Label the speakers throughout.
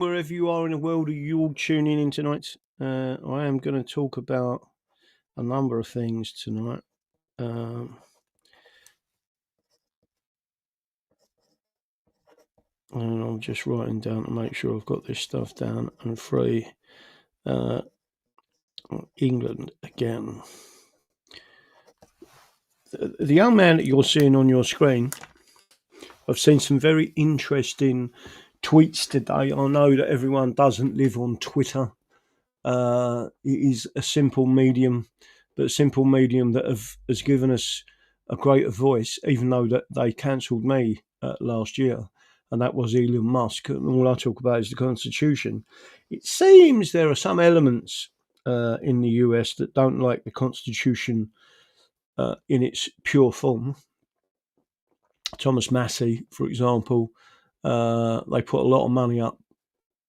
Speaker 1: Wherever you are in the world, are you all tuning in tonight? I am going to talk about a number of things tonight. And I'm just writing down to make sure I've got this stuff down and free. England again. The young man that you're seeing on your screen, I've seen some very interesting tweets today. I know that everyone doesn't live on Twitter. It is a simple medium, but a simple medium that has given us a greater voice, even though that they cancelled me last year, and that was Elon Musk. And all I talk about is the Constitution. It seems there are some elements in the US that don't like the Constitution in its pure form. Thomas Massey, for example, they put a lot of money up.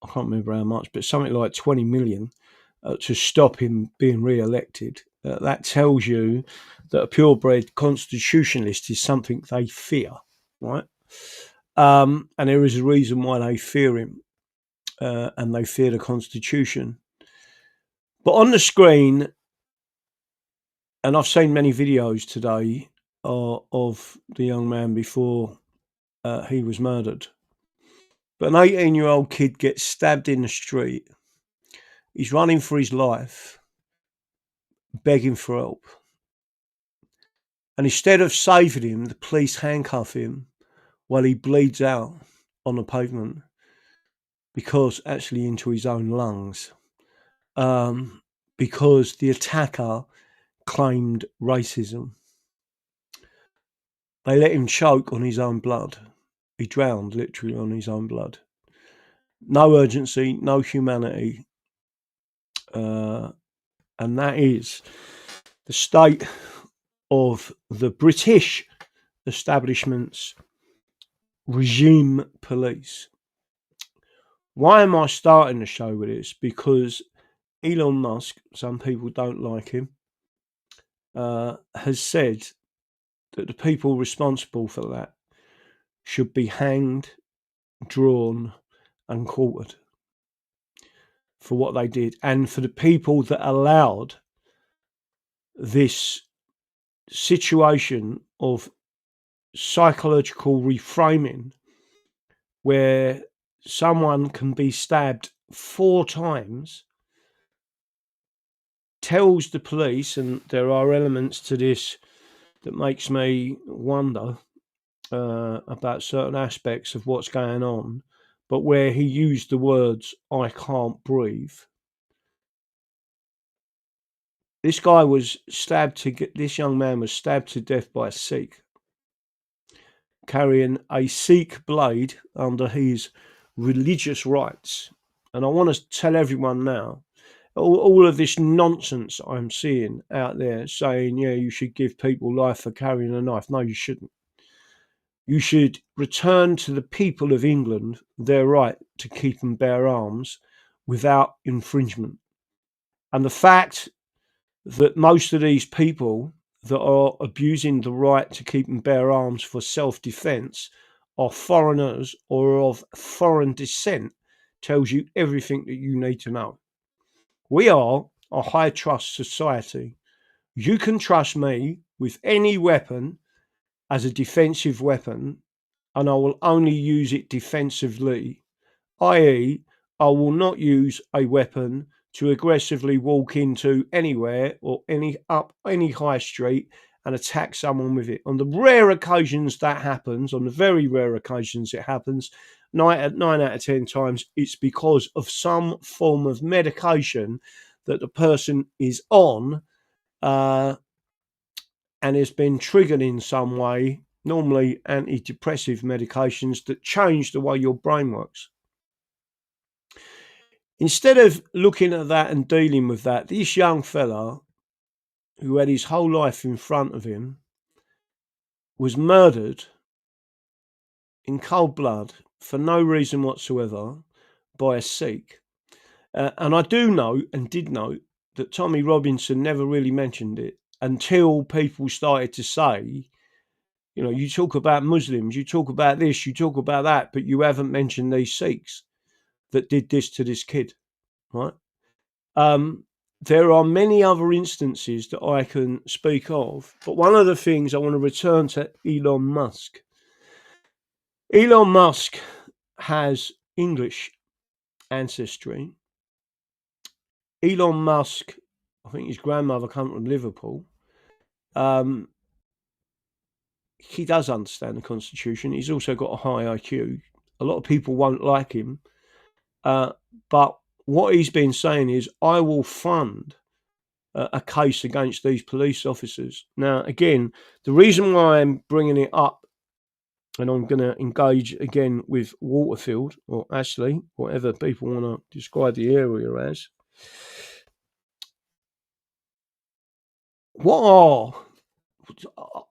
Speaker 1: I can't remember how much, but something like 20 million to stop him being re-elected. That tells you that a purebred constitutionalist is something they fear, right? And there is a reason why they fear him, and they fear the Constitution. But on the screen, and I've seen many videos today of the young man before he was murdered. But an 18-year-old kid gets stabbed in the street. He's running for his life, begging for help. And instead of saving him, the police handcuff him while he bleeds out on the pavement, because actually into his own lungs, because the attacker claimed racism. They let him choke on his own blood. He drowned literally on his own blood. No urgency, no humanity. And that is the state of the British establishment's regime police. Why am I starting the show with this? Because Elon Musk, some people don't like him, has said that the people responsible for that should be hanged, drawn, and quartered for what they did, and for the people that allowed this situation of psychological reframing where someone can be stabbed 4 times, tells the police, and there are elements to this that makes me wonder about certain aspects of what's going on, but where he used the words, "I can't breathe." This guy was stabbed this young man was stabbed to death by a Sikh, carrying a Sikh blade under his religious rights. And I want to tell everyone now, all of this nonsense I'm seeing out there saying, yeah, you should give people life for carrying a knife. No, you shouldn't. You should return to the people of England their right to keep and bear arms without infringement. And the fact that most of these people that are abusing the right to keep and bear arms for self-defense are foreigners or of foreign descent tells you everything that you need to know. We are a high trust society. You can trust me with any weapon as a defensive weapon, and I will only use it defensively, i.e., I will not use a weapon to aggressively walk into anywhere or any high street and attack someone with it. On the rare occasions that happens, on the very rare occasions it happens, 9 out of 10 times, it's because of some form of medication that the person is on and has been triggered in some way, normally antidepressive medications that change the way your brain works. Instead of looking at that and dealing with that, this young fella who had his whole life in front of him was murdered in cold blood for no reason whatsoever by a Sikh. And I do know and did know that Tommy Robinson never really mentioned it until people started to say, you know, you talk about Muslims, you talk about this, you talk about that, but you haven't mentioned these Sikhs. that did this to this kid, right? There are many other instances that I can speak of, but one of the things I want to return to Elon Musk. Elon Musk has English ancestry. Elon Musk, I think his grandmother came from Liverpool. He does understand the Constitution. He's also got a high IQ. A lot of people won't like him. But what he's been saying is, I will fund a case against these police officers. Now, again, the reason why I'm bringing it up, and I'm going to engage again with Waterfield or Ashley, whatever people want to describe the area as. What are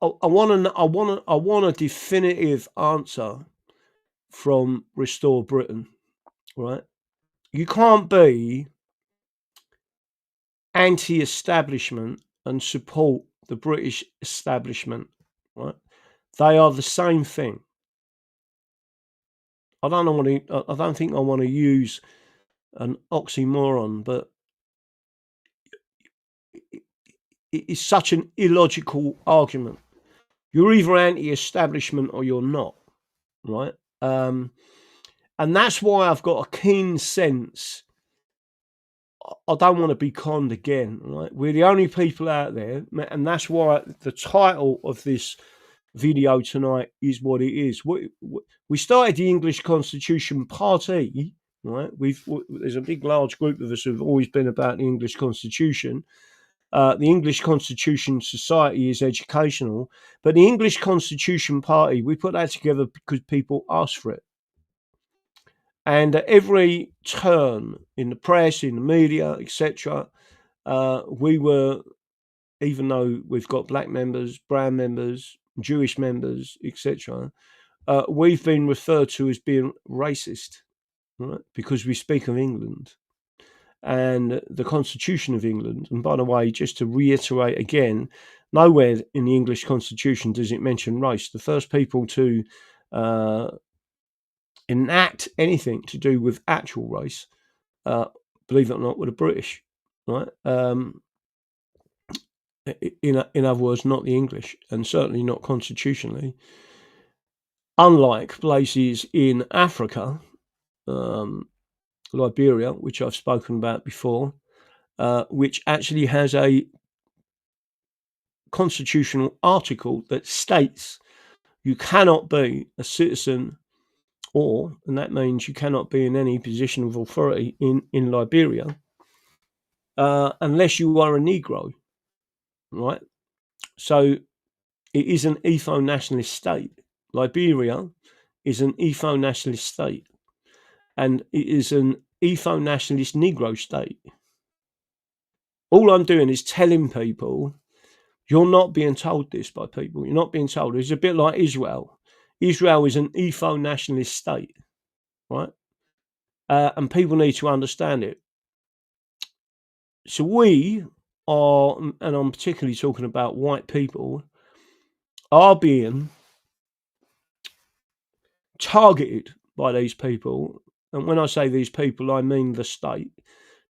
Speaker 1: I want a definitive answer from Restore Britain, right? You can't be anti-establishment and support the British establishment, right? They are the same thing. I don't think I want to use an oxymoron, but it is such an illogical argument. You're either anti-establishment or you're not, right? And that's why I've got a keen sense. I don't want to be conned again, right? We're the only people out there, and that's why the title of this video tonight is what it is. We started the English Constitution Party, right? There's a big, large group of us who've always been about the English Constitution. The English Constitution Society is educational, but the English Constitution Party, we put that together because people asked for it. And at every turn in the press, in the media, etc., we were, even though we've got black members, brown members, Jewish members, etc., we've been referred to as being racist, right? Because we speak of England and the Constitution of England. And by the way, just to reiterate again, nowhere in the English Constitution does it mention race. The first people to enact anything to do with actual race, believe it or not, were the British, right? In other words, not the English, and certainly not constitutionally. Unlike places in Africa, Liberia, which I've spoken about before, which actually has a constitutional article that states you cannot be a citizen, and that means you cannot be in any position of authority in Liberia unless you are a Negro, right? So it is an ethno-nationalist state. Liberia is an ethno-nationalist state, and it is an ethno-nationalist Negro state. All I'm doing is telling people, you're not being told this by people. You're not being told. It's a bit like Israel. Israel is an ethno-nationalist state, right? And people need to understand it. So we are, and I'm particularly talking about white people, are being targeted by these people. And when I say these people, I mean the state.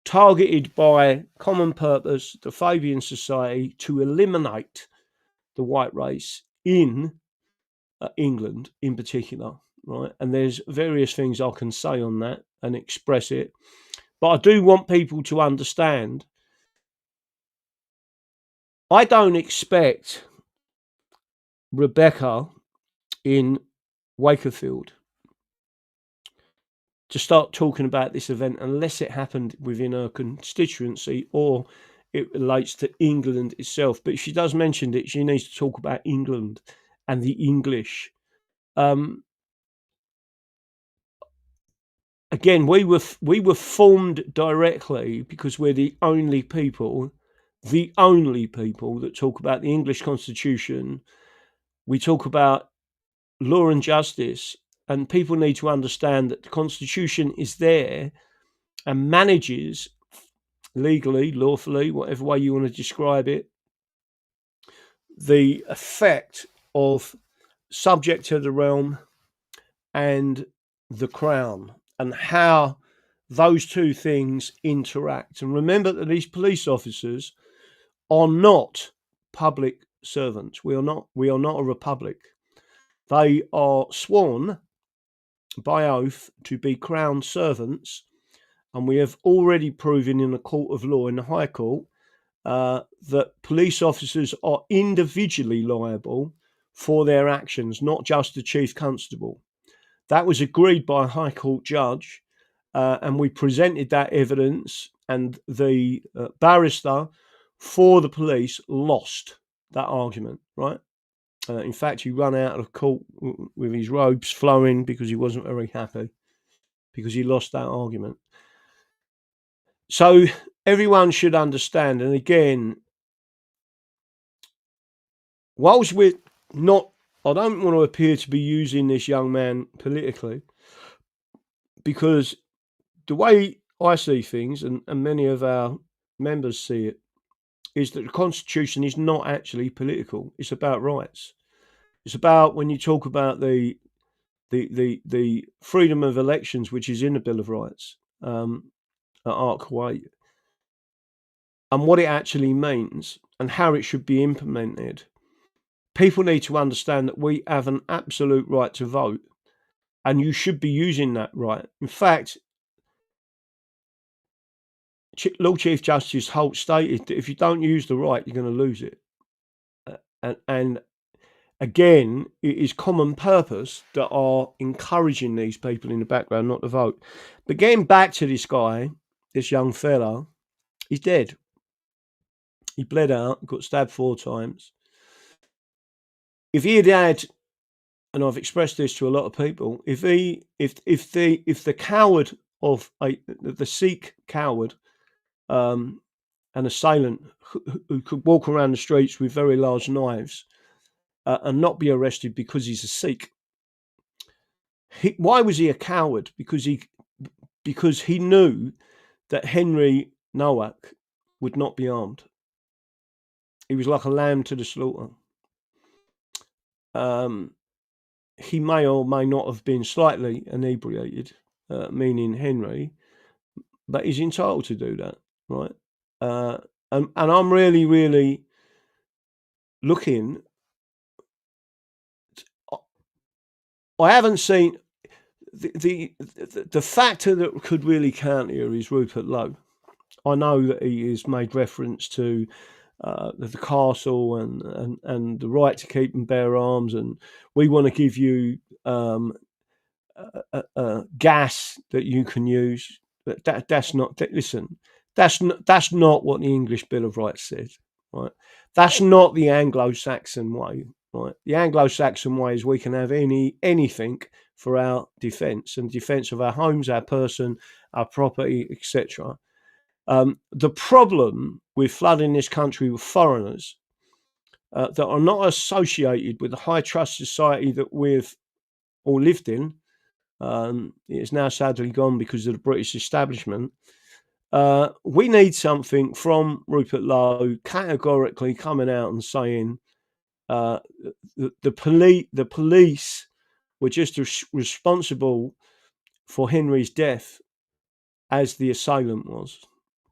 Speaker 1: Targeted by common purpose, the Fabian Society, to eliminate the white race in England in particular, right? And there's various things I can say on that and express it. But I do want people to understand, I don't expect Rebecca in Wakefield to start talking about this event unless it happened within her constituency or it relates to England itself. But if she does mention it, she needs to talk about England and the English. Again, we were formed directly because we're the only people that talk about the English Constitution. We talk about law and justice, and people need to understand that the Constitution is there and manages legally, lawfully, whatever way you want to describe it, the effect of subject to the realm and the crown, and how those two things interact. And remember that these police officers are not public servants. We are not a republic. They are sworn by oath to be crown servants, and we have already proven in the court of law, in the High Court, that police officers are individually liable for their actions, not just the chief constable. That was agreed by a High Court judge, and we presented that evidence, and the barrister for the police lost that argument, right? In fact, he ran out of court with his robes flowing because he wasn't very happy, because he lost that argument. So everyone should understand, and again, whilst we're not, I don't want to appear to be using this young man politically, because the way I see things, and many of our members see it, is that the Constitution is not actually political. It's about rights. It's about, when you talk about the freedom of elections, which is in the Bill of Rights, at Article 8, and what it actually means and how it should be implemented. People need to understand that we have an absolute right to vote, and you should be using that right. In fact, Lord Chief Justice Holt stated that if you don't use the right, you're going to lose it. And again, it is common purpose that are encouraging these people in the background not to vote. But getting back to this guy, this young fella, he's dead. He bled out, got stabbed 4 times. If he had, and I've expressed this to a lot of people, if the coward of the Sikh coward, an assailant who could walk around the streets with very large knives and not be arrested because he's a Sikh. Why was he a coward? Because he knew that Henry Nowak would not be armed. He was like a lamb to the slaughter. He may or may not have been slightly inebriated, meaning Henry, but he's entitled to do that, right? And I'm really, really looking. I haven't seen the factor that could really count here is Rupert Lowe. I know that he has made reference to the castle and the right to keep and bear arms, and we want to give you gas that you can use. That's not. Listen, that's not what the English Bill of Rights said. Right? That's not the Anglo-Saxon way. Right? The Anglo-Saxon way is we can have anything for our defence and defence of our homes, our person, our property, etc. The problem with flooding this country with foreigners that are not associated with the high trust society that we've all lived in, it is now sadly gone because of the British establishment. We need something from Rupert Lowe categorically coming out and saying the police were just responsible for Henry's death as the assailant was,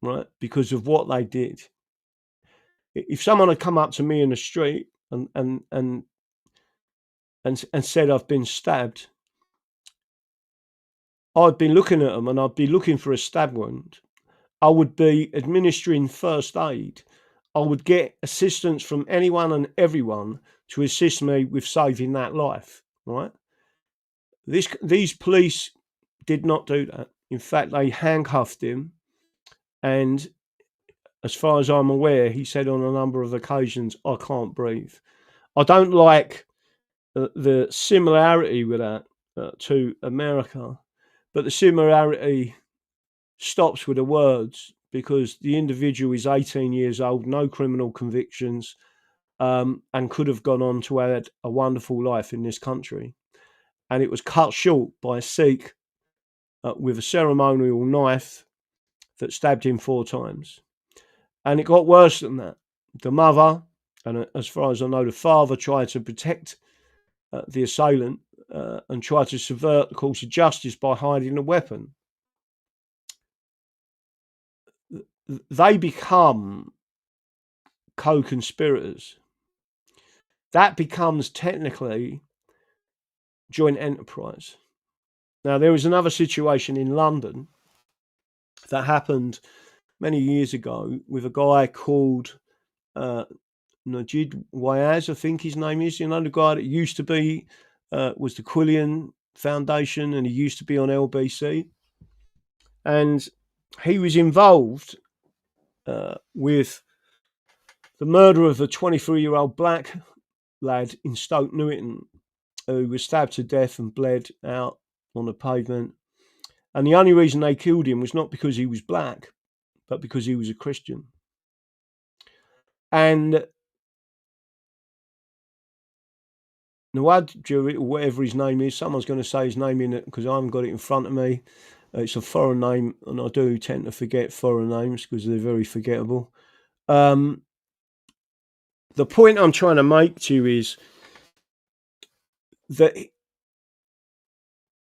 Speaker 1: right? Because of what they did. If someone had come up to me in the street and said I've been stabbed, I'd be looking at them and I'd be looking for a stab wound. I would be administering first aid. I would get assistance from anyone and everyone to assist me with saving that life, right? These police did not do that. In fact, they handcuffed him, and as far as I'm aware, he said on a number of occasions, I can't breathe. I don't like the similarity with that to America, but the similarity stops with the words, because the individual is 18 years old, no criminal convictions, and could have gone on to have a wonderful life in this country. And it was cut short by a Sikh with a ceremonial knife that stabbed him 4 times. And it got worse than that. The mother, and as far as I know, the father, tried to protect the assailant and tried to subvert the course of justice by hiding a weapon. they become co-conspirators. That becomes technically joint enterprise. Now, there was another situation in London that happened many years ago with a guy called Najid Wyaz, I think his name is. You know, the guy that used to be, was the Quillian Foundation, and he used to be on LBC. And he was involved with the murder of a 23-year-old black lad in Stoke Newington who was stabbed to death and bled out on the pavement. And the only reason they killed him was not because he was black, but because he was a Christian. And Nawad, or whatever his name is, someone's going to say his name in it because I haven't got it in front of me. It's a foreign name, and I do tend to forget foreign names because they're very forgettable. The point I'm trying to make to you is that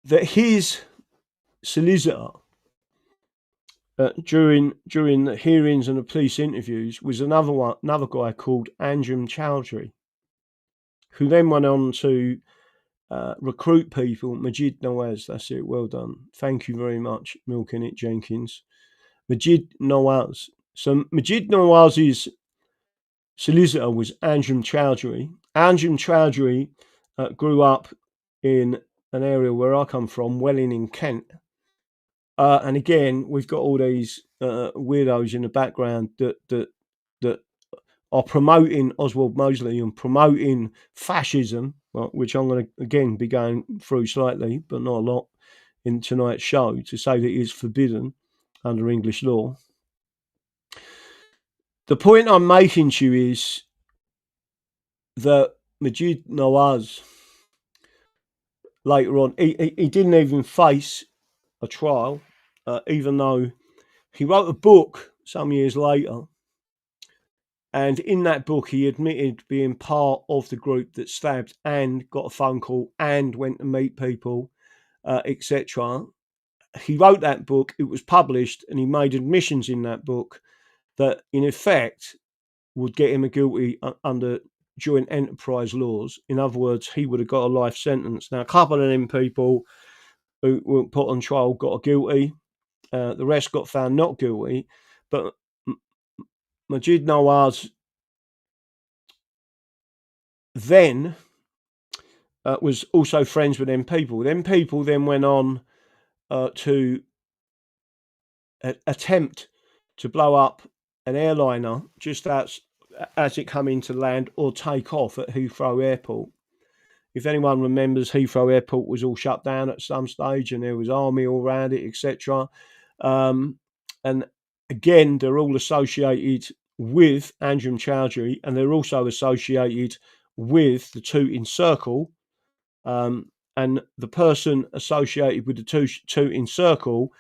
Speaker 1: his solicitor during the hearings and the police interviews was another guy called Anjem Chowdhury, who then went on to recruit people. Majid Nawaz, that's it, well done. Thank you very much, Milking It Jenkins. Majid Nawaz. So Majid Nawaz's solicitor was Anjem Chowdhury. Anjem Chowdhury grew up in an area where I come from, Welling in Kent. And again, we've got all these weirdos in the background that are promoting Oswald Mosley and promoting fascism, which I'm going to again be going through slightly, but not a lot, in tonight's show, to say that it is forbidden under English law. The point I'm making to you is that Majid Nawaz, later on, he didn't even face a trial, even though he wrote a book some years later. And in that book, he admitted being part of the group that stabbed and got a phone call and went to meet people, etc. He wrote that book, it was published, and he made admissions in that book that, in effect, would get him a guilty under joint enterprise laws. In other words, he would have got a life sentence. Now, a couple of them people who were put on trial got guilty. The rest got found not guilty. But Majid Nawaz then was also friends with them people. Them people then went on to attempt to blow up an airliner just as it come into land or take off at Heathrow Airport. If anyone remembers, Heathrow Airport was all shut down at some stage and there was army all around it, etc. And again, they're all associated with Anjem Chowdhury, and they're also associated with the two in Circle. And the person associated with the two in Circle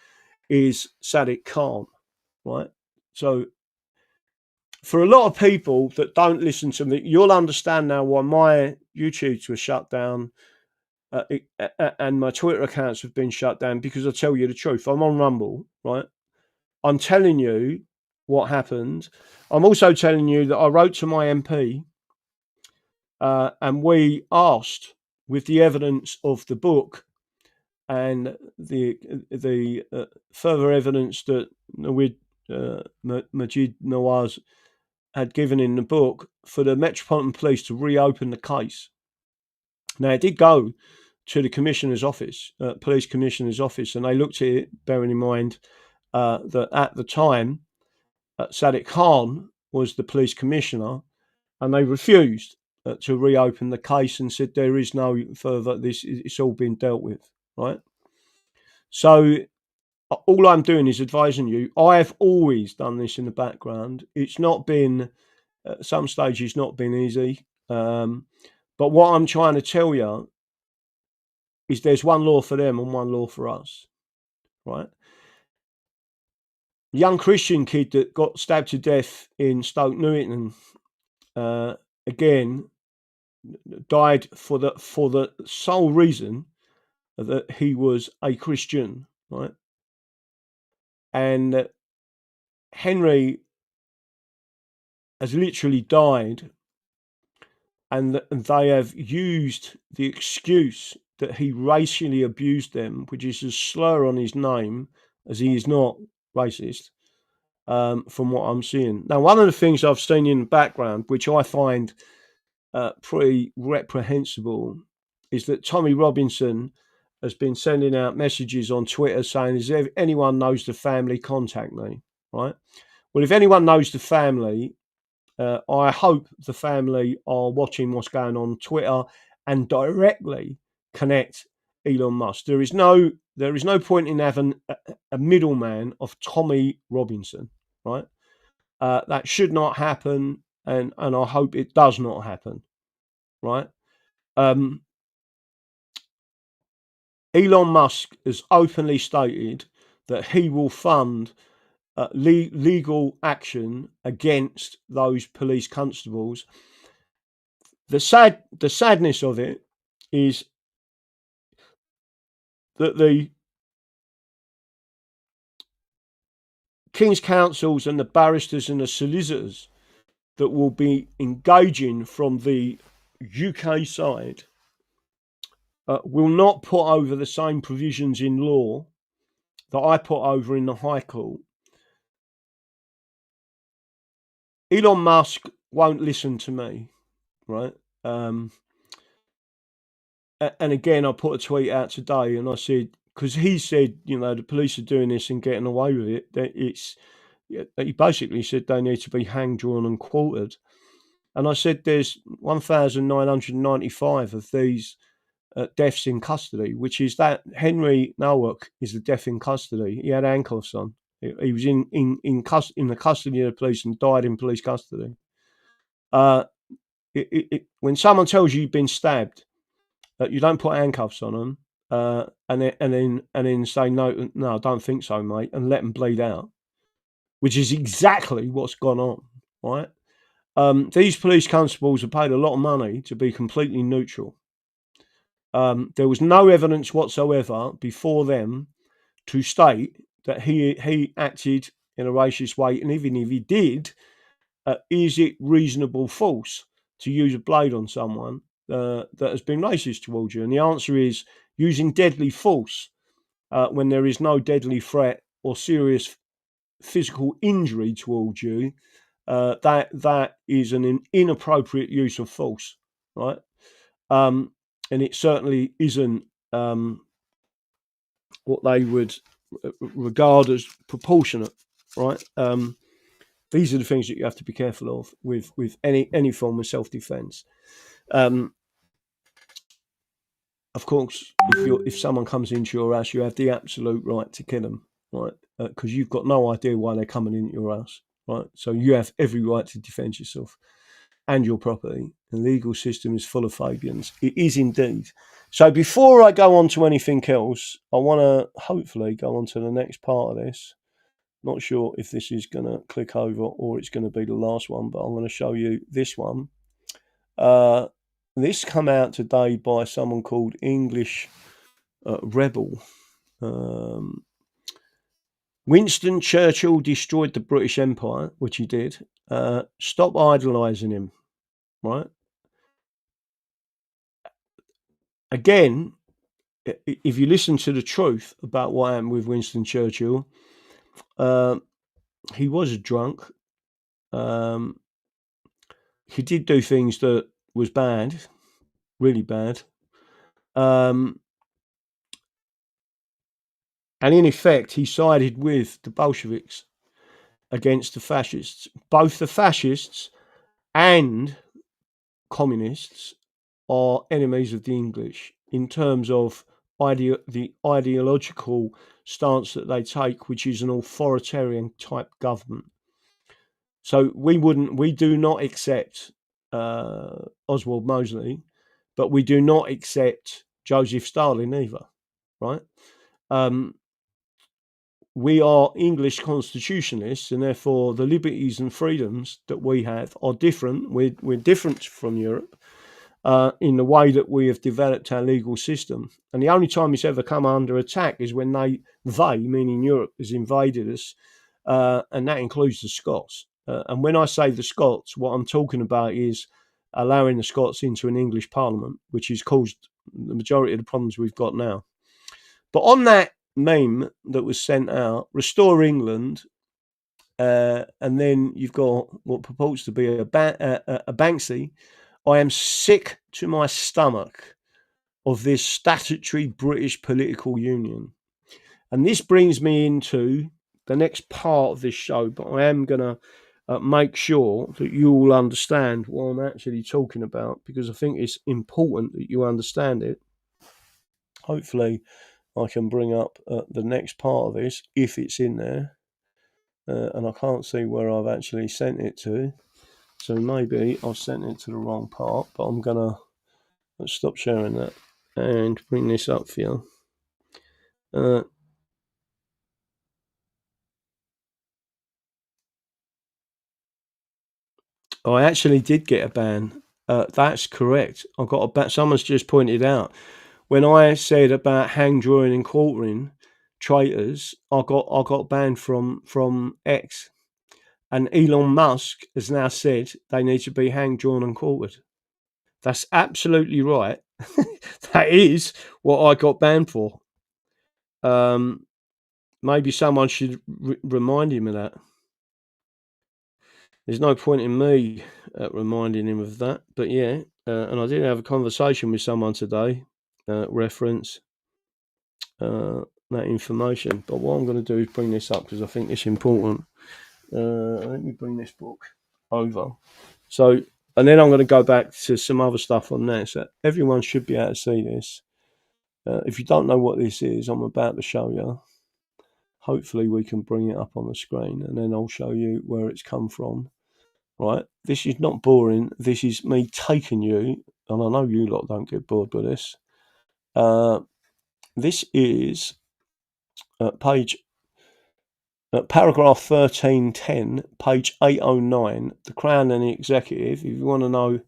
Speaker 1: is Sadiq Khan, right? So for a lot of people that don't listen to me, you'll understand now why my YouTubes were shut down and my Twitter accounts have been shut down, because I tell you the truth. I'm on Rumble, right? I'm telling you what happened. I'm also telling you that I wrote to my MP and we asked, with the evidence of the book and the further evidence that Majid Nawaz had given in the book, for the Metropolitan Police to reopen the case. Now, it did go to the Commissioner's office, Police Commissioner's office, and they looked at it, bearing in mind that at the time, Sadiq Khan was the Police Commissioner, and they refused to reopen the case and said there is no further, it's all been dealt with, right? So all I'm doing is advising you. I have always done this in the background. It's not been, at some stage, it's not been easy. But what I'm trying to tell you is there's one law for them and one law for us, right? Young Christian kid that got stabbed to death in Stoke Newington, again, died for the sole reason that he was a Christian, right? And Henry has literally died, and they have used the excuse that he racially abused them, which is a slur on his name, as he is not racist, from what I'm seeing. Now, one of the things I've seen in the background, which I find pretty reprehensible, is that Tommy Robinson has been sending out messages on Twitter saying, if anyone knows the family, contact me, right? Well, if anyone knows the family, I hope the family are watching what's going on Twitter and directly connect Elon Musk. There is no point in having a middleman of Tommy Robinson, right? That should not happen, and I hope it does not happen, right? Elon Musk has openly stated that he will fund legal action against those police constables. The sadness of it is that the King's counsels and the barristers and the solicitors that will be engaging from the UK side will not put over the same provisions in law that I put over in the High Court. Elon Musk won't listen to me, right? And again, I put a tweet out today, and I said, because he said, the police are doing this and getting away with it, that he basically said they need to be hanged, drawn, and quartered. And I said there's 1,995 of these deaths in custody, which is that Henry Nowak is the death in custody. He had handcuffs on. He was in the custody of the police and died in police custody. When someone tells you you've been stabbed, you don't put handcuffs on them and then say no, I don't think so, mate, and let them bleed out, which is exactly what's gone on, right? These police constables have paid a lot of money to be completely neutral. There was no evidence whatsoever before them to state that he acted in a racist way, and even if he did, is it reasonable force to use a blade on someone that has been racist towards you? And the answer is using deadly force when there is no deadly threat or serious physical injury towards you. That is an inappropriate use of force, right? And it certainly isn't what they would regard as proportionate, right? These are the things that you have to be careful of with any form of self-defense. Of course, if someone comes into your house, you have the absolute right to kill them, right? Because you've got no idea why they're coming into your house, right? So you have every right to defend yourself and your property. The legal system is full of Fabians. It is indeed. So before I go on to anything else, I want to hopefully go on to the next part of this. Not sure if this is going to click over or it's going to be the last one, but I'm going to show you this one. This come out today by someone called English Rebel. Winston Churchill destroyed the British Empire, which he did. Stop idolising him, right? Again, if you listen to the truth about what happened with Winston Churchill, he was a drunk. He did do things that was bad, really bad. And in effect, he sided with the Bolsheviks against the fascists. Both the fascists and communists are enemies of the English in terms of the ideological stance that they take, which is an authoritarian type government. So we do not accept Oswald Mosley, but we do not accept Joseph Stalin either, right? We are English constitutionalists, and therefore the liberties and freedoms that we have are different. We're different from Europe in the way that we have developed our legal system. And the only time it's ever come under attack is when they, meaning Europe, has invaded us and that includes the Scots. And when I say the Scots, what I'm talking about is allowing the Scots into an English Parliament, which has caused the majority of the problems we've got now. But on that meme that was sent out, Restore England, and then you've got what purports to be a Banksy. I am sick to my stomach of this statutory British political union. And this brings me into the next part of this show, but I am going to make sure that you all understand what I'm actually talking about, because I think it's important that you understand it. Hopefully, I can bring up the next part of this, if it's in there. And I can't see where I've actually sent it to. So maybe I've sent it to the wrong part, but I'm going to stop sharing that and bring this up for you. I actually did get a ban. That's correct. I got a ban. Someone's just pointed out when I said about hang, drawing, and quartering traitors, I got banned from X, and Elon Musk has now said they need to be hanged, drawn, and quartered. That's absolutely right. That is what I got banned for. Maybe someone should remind him of that. There's no point in me reminding him of that. But yeah, and I did have a conversation with someone today, reference that information. But what I'm going to do is bring this up because I think it's important. Let me bring this book over. So, and then I'm going to go back to some other stuff on that. So everyone should be able to see this. If you don't know what this is, I'm about to show you. Hopefully we can bring it up on the screen, and then I'll show you where it's come from. Right, this is not boring. This is me taking you, and I know you lot don't get bored with this. This is paragraph 1310, page 809, The Crown and the Executive. If you want to know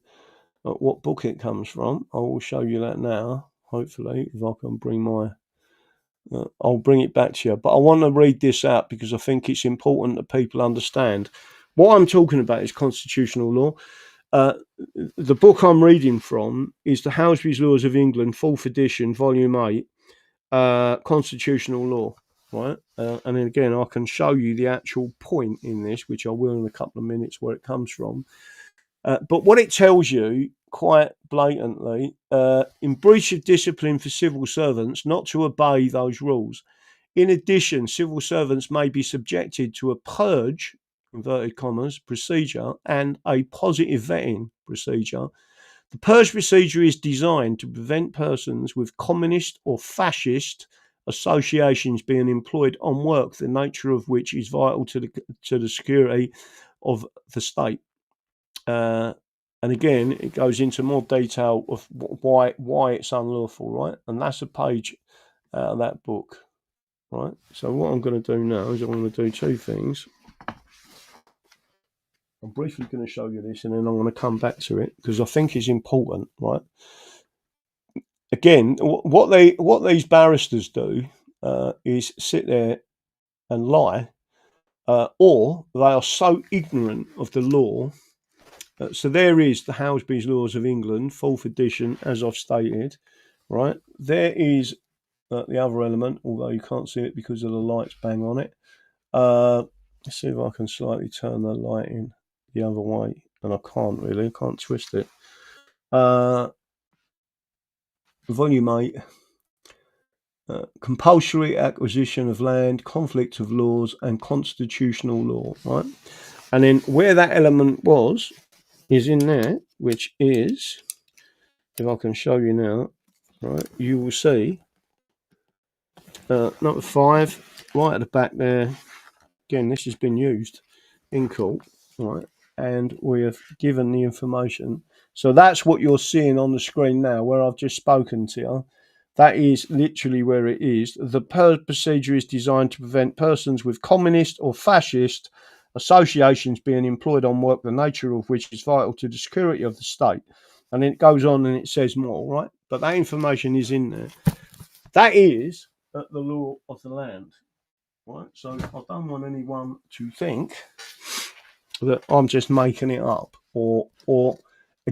Speaker 1: what book it comes from, I will show you that now. Hopefully, if I can bring I'll bring it back to you. But I want to read this out because I think it's important that people understand. What I'm talking about is constitutional law. The book I'm reading from is the Houseby's Laws of England, 4th edition, volume 8, constitutional law, right? And then again, I can show you the actual point in this, which I will in a couple of minutes, where it comes from. But what it tells you quite blatantly, in breach of discipline for civil servants, not to obey those rules. In addition, civil servants may be subjected to a purge, inverted commas, procedure and a positive vetting procedure. The purge procedure is designed to prevent persons with communist or fascist associations being employed on work, the nature of which is vital to the security of the state. And again, it goes into more detail of why it's unlawful, right? And that's a page out of that book, right? So what I'm going to do now is I'm going to do two things. I'm briefly going to show you this, and then I'm going to come back to it because I think it's important, right? Again, what these barristers do is sit there and lie, or they are so ignorant of the law. So there is the Houseby's Laws of England, 4th edition, as I've stated, right? There is the other element, although you can't see it because of the lights bang on it. Let's see if I can slightly turn the light in the other way, and I can't really, I can't twist it. Volume 8, compulsory acquisition of land, conflict of laws, and constitutional law, right? And then where that element was is in there, which is, if I can show you now, right, you will see number 5, right at the back there. Again, this has been used in court, right, and we have given the information. So that's what you're seeing on the screen now, where I've just spoken to you. That is literally where it is. The procedure is designed to prevent persons with communist or fascist associations being employed on work, the nature of which is vital to the security of the state. And then it goes on and it says more, right? But that information is in there. That is the law of the land. right? So I don't want anyone to think that I'm just making it up or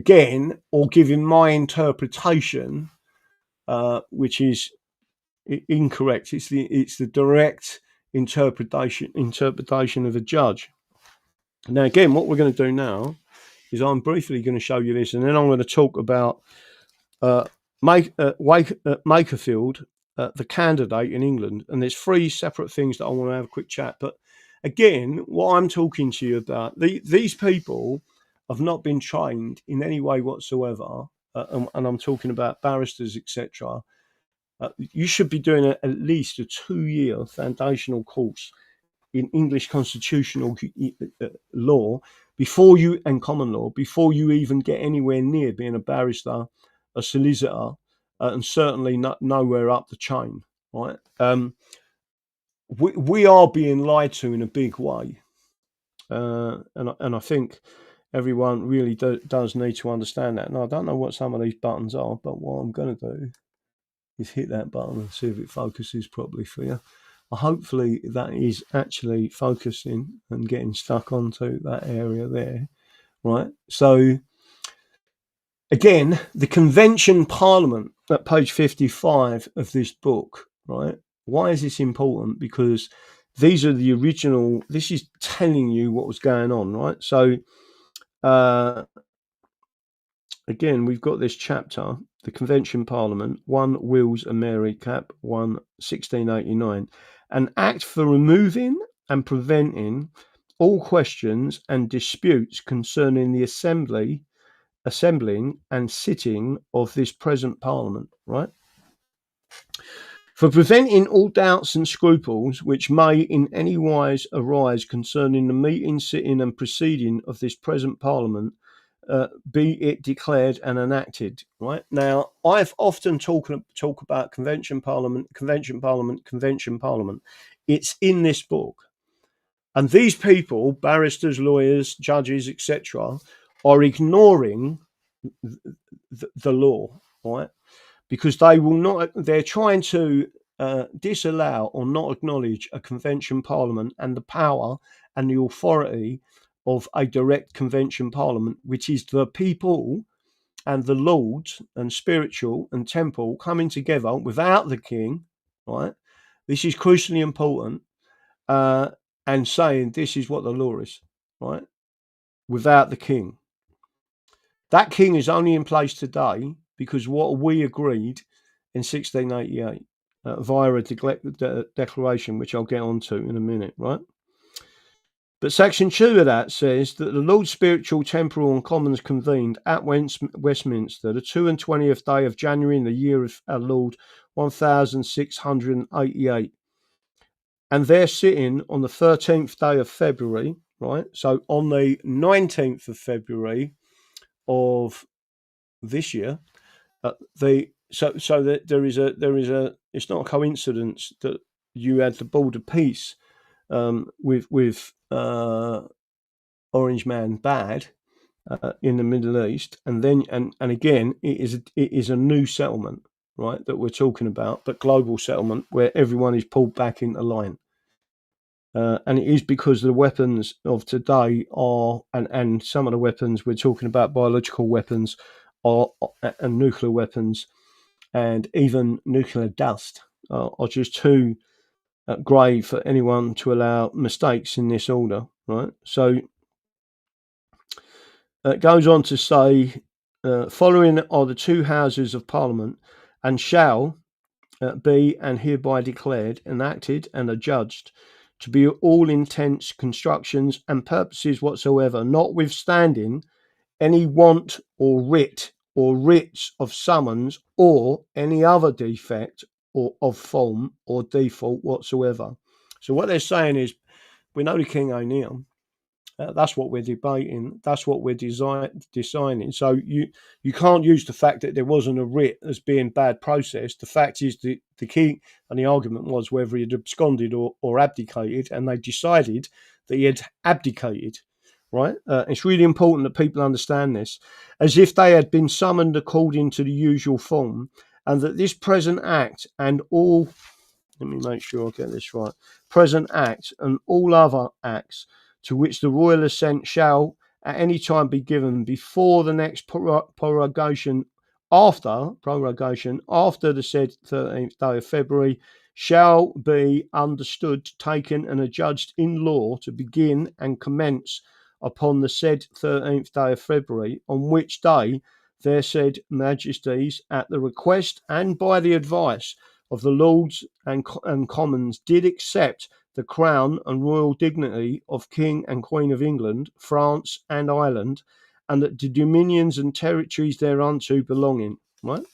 Speaker 1: giving my interpretation, which is incorrect. It's the direct interpretation of a judge. Now, again, what we're going to do now is I'm briefly going to show you this, and then I'm going to talk about Makerfield, the candidate in England. And there's three separate things that I want to have a quick chat. But again, what I'm talking to you about, these people have not been trained in any way whatsoever, and I'm talking about barristers, etc. You should be doing at least a 2-year foundational course in English constitutional law before you, and common law, before you even get anywhere near being a barrister, a solicitor, and certainly nowhere up the chain, right? We are being lied to in a big way, and I think everyone really does need to understand that. Now, I don't know what some of these buttons are, but what I'm going to do is hit that button and see if it focuses properly for you. Hopefully that is actually focusing and getting stuck onto that area there, right? So again, the Convention Parliament at page 55 of this book, right? Why is this important? Because these are the original, this is telling you what was going on, right? So again, we've got this chapter, the Convention Parliament, 1 Wills and Mary Cap, 1 1689, an act for removing and preventing all questions and disputes concerning the assembling and sitting of this present Parliament, right? For preventing all doubts and scruples which may in any wise arise concerning the meeting, sitting and proceeding of this present Parliament, be it declared and enacted. Right now, I've often talk about Convention Parliament. It's in this book, and these people, barristers, lawyers, judges, etc., are ignoring the law, right? Because they will not. They're trying to disallow or not acknowledge a Convention Parliament and the power and the authority of a direct Convention Parliament, which is the people and the lords and spiritual and temple coming together without the king, right? This is crucially important, and saying this is what the law is, right? Without the king. That king is only in place today because what we agreed in 1688 via a declaration, which I'll get onto in a minute, right? But section 2 of that says that the Lords Spiritual, Temporal and Commons convened at Westminster the 22nd day of January in the year of our Lord 1688. And they're sitting on the 13th day of February, right? So on the 19th of February of this year, so that there is a it's not a coincidence that you had the Board of Peace with Orange Man Bad in the Middle East, and then and again it is a new settlement, right, that we're talking about, but global settlement where everyone is pulled back into line, and it is because the weapons of today are and some of the weapons we're talking about, biological weapons and nuclear weapons and even nuclear dust are just too grave for anyone to allow mistakes in this order, right? So it goes on to say, following are the two houses of Parliament, and shall be and hereby declared, enacted, and adjudged to be all intents, constructions, and purposes whatsoever, notwithstanding any want or writ or writs of summons or any other defect or of form or default whatsoever. So what they're saying is, we know the king ain't here. That's what we're debating. That's what we're designing. So you can't use the fact that there wasn't a writ as being bad process. The fact is the key, and the argument was whether he had absconded or abdicated, and they decided that he had abdicated. Right? It's really important that people understand this, as if they had been summoned according to the usual form, and that this present act and all Let me make sure I get this right. Present act and all other acts to which the royal assent shall at any time be given before the next prorogation after the said 13th day of February shall be understood, taken and adjudged in law to begin and commence upon the said 13th day of February, on which day their said majesties, at the request and by the advice of the Lords and Commons, did accept the crown and royal dignity of King and Queen of England, France and Ireland, and that the dominions and territories thereunto belonging. Right?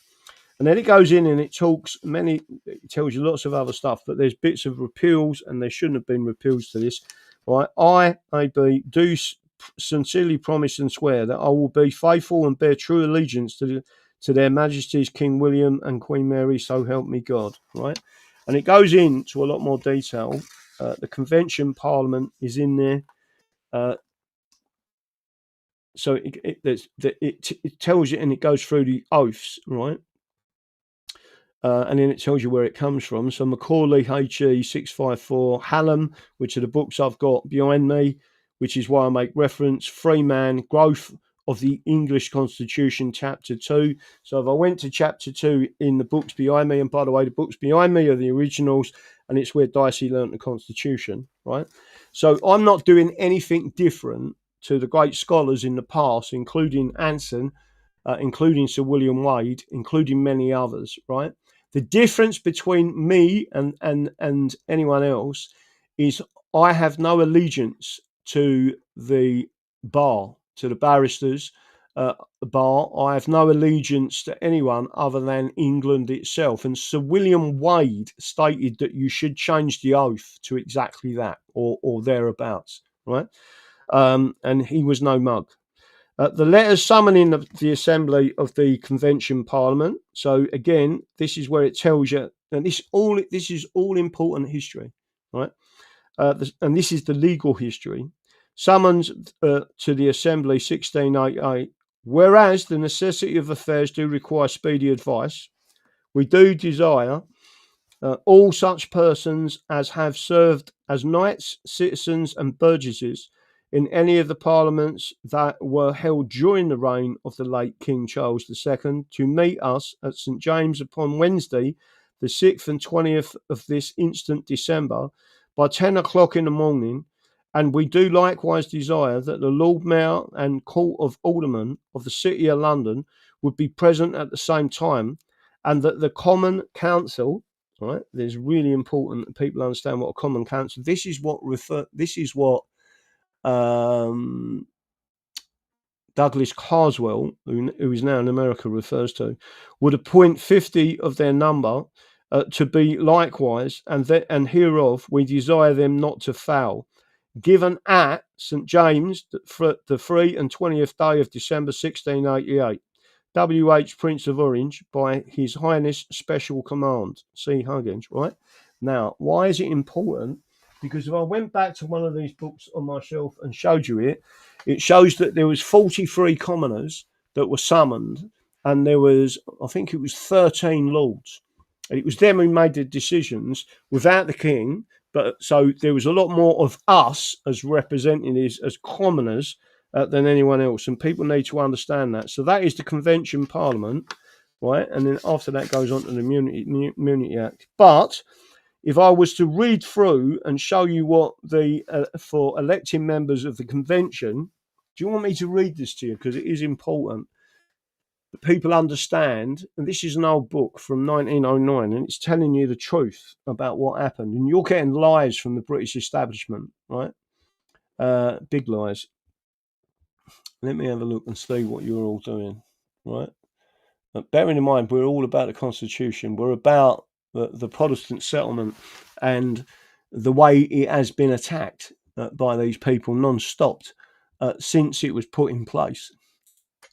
Speaker 1: And then it goes in and it tells you lots of other stuff, but there's bits of repeals, and there shouldn't have been repeals to this. Right? I, AB, do sincerely promise and swear that I will be faithful and bear true allegiance to their Majesties King William and Queen Mary, so help me God. Right? And it goes into a lot more detail. The Convention Parliament is in there. So it tells you, and it goes through the oaths, right? And then it tells you where it comes from. So Macaulay, HE 654, Hallam, which are the books I've got behind me, which is why I make reference, Freeman, Growth of the English Constitution, Chapter 2. So if I went to Chapter 2 in the books behind me, and by the way, the books behind me are the originals, and it's where Dicey learnt the Constitution, right? So I'm not doing anything different to the great scholars in the past, including Anson, including Sir William Wade, including many others, right? The difference between me and anyone else is I have no allegiance to the bar, to the barristers bar. I have no allegiance to anyone other than England itself. And Sir William Wade stated that you should change the oath to exactly that, or thereabouts, right? And he was no mug. The letters summoning the assembly of the Convention Parliament. So again, this is where it tells you, and this is all important history, right? And this is the legal history. Summons to the Assembly 1688. Whereas the necessity of affairs do require speedy advice, we do desire all such persons as have served as knights, citizens, and burgesses in any of the parliaments that were held during the reign of the late King Charles II to meet us at St. James upon Wednesday, the 6th and 20th of this instant December, by 10 o'clock in the morning. And we do likewise desire that the Lord Mayor and Court of Aldermen of the City of London would be present at the same time, and that the Common Council, right, there's really important that people understand what a Common Council. This is what Douglas Carswell, who is now in America, refers to, would appoint 50 of their number to be likewise, and hereof we desire them not to fail. Given at St. James, the 3 and 20th day of December 1688, W.H. Prince of Orange, by His Highness Special Command, C. Huggins, right? Now, why is it important? Because if I went back to one of these books on my shelf and showed you it, it shows that there was 43 commoners that were summoned, and there was, I think it was 13 lords. And it was them who made the decisions without the king. But so there was a lot more of us as representatives, as commoners, than anyone else. And people need to understand that. So that is the Convention Parliament, right? And then after that goes on to the Immunity Act. But if I was to read through and show you what for electing members of the Convention, do you want me to read this to you? Because it is important that people understand, and this is an old book from 1909, and it's telling you the truth about what happened. And you're getting lies from the British establishment, right? Big lies. Let me have a look and see what you're all doing, right? But bearing in mind, we're all about the Constitution. We're about the Protestant settlement and the way it has been attacked by these people non-stop since it was put in place.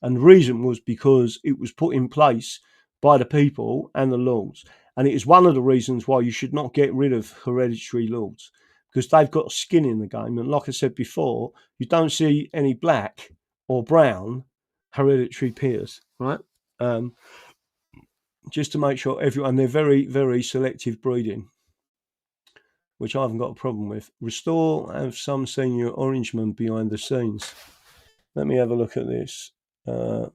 Speaker 1: And the reason was because it was put in place by the people and the lords. And it is one of the reasons why you should not get rid of hereditary lords, because they've got skin in the game. And like I said before, you don't see any black or brown hereditary peers, right? Just to make sure everyone, they're very, very selective breeding. which I haven't got a problem with. Restore have some senior Orangemen behind the scenes. Let me have a look at this. They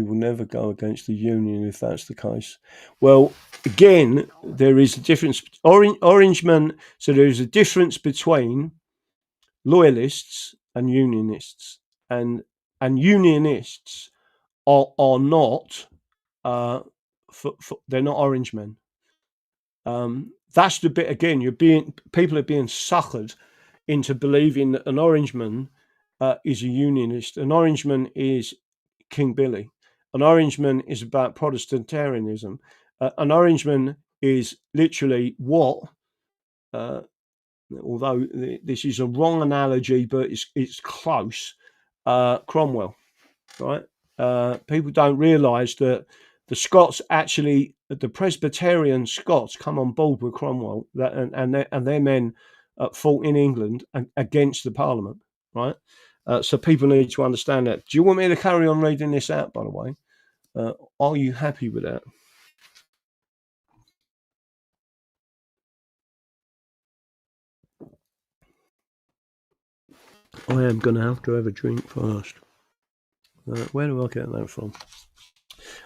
Speaker 1: will never go against the union if that's the case. Well, again, there is a difference. Orangemen, so there is a difference between loyalists and unionists, and unionists are not. They're not Orangemen. That's the bit again. People are being suckered into believing that an Orangeman is a unionist. An Orangeman is King Billy. An Orangeman is about Protestantarianism. An Orangeman is literally what, although this is a wrong analogy, but it's close, Cromwell, right? People don't realise that the Scots actually, the Presbyterian Scots come on board with Cromwell, and their men fought in England against the Parliament, right? So people need to understand that. Do you want me to carry on reading this out, by the way? Are you happy with that? I am going to have a drink first. Where do I get that from?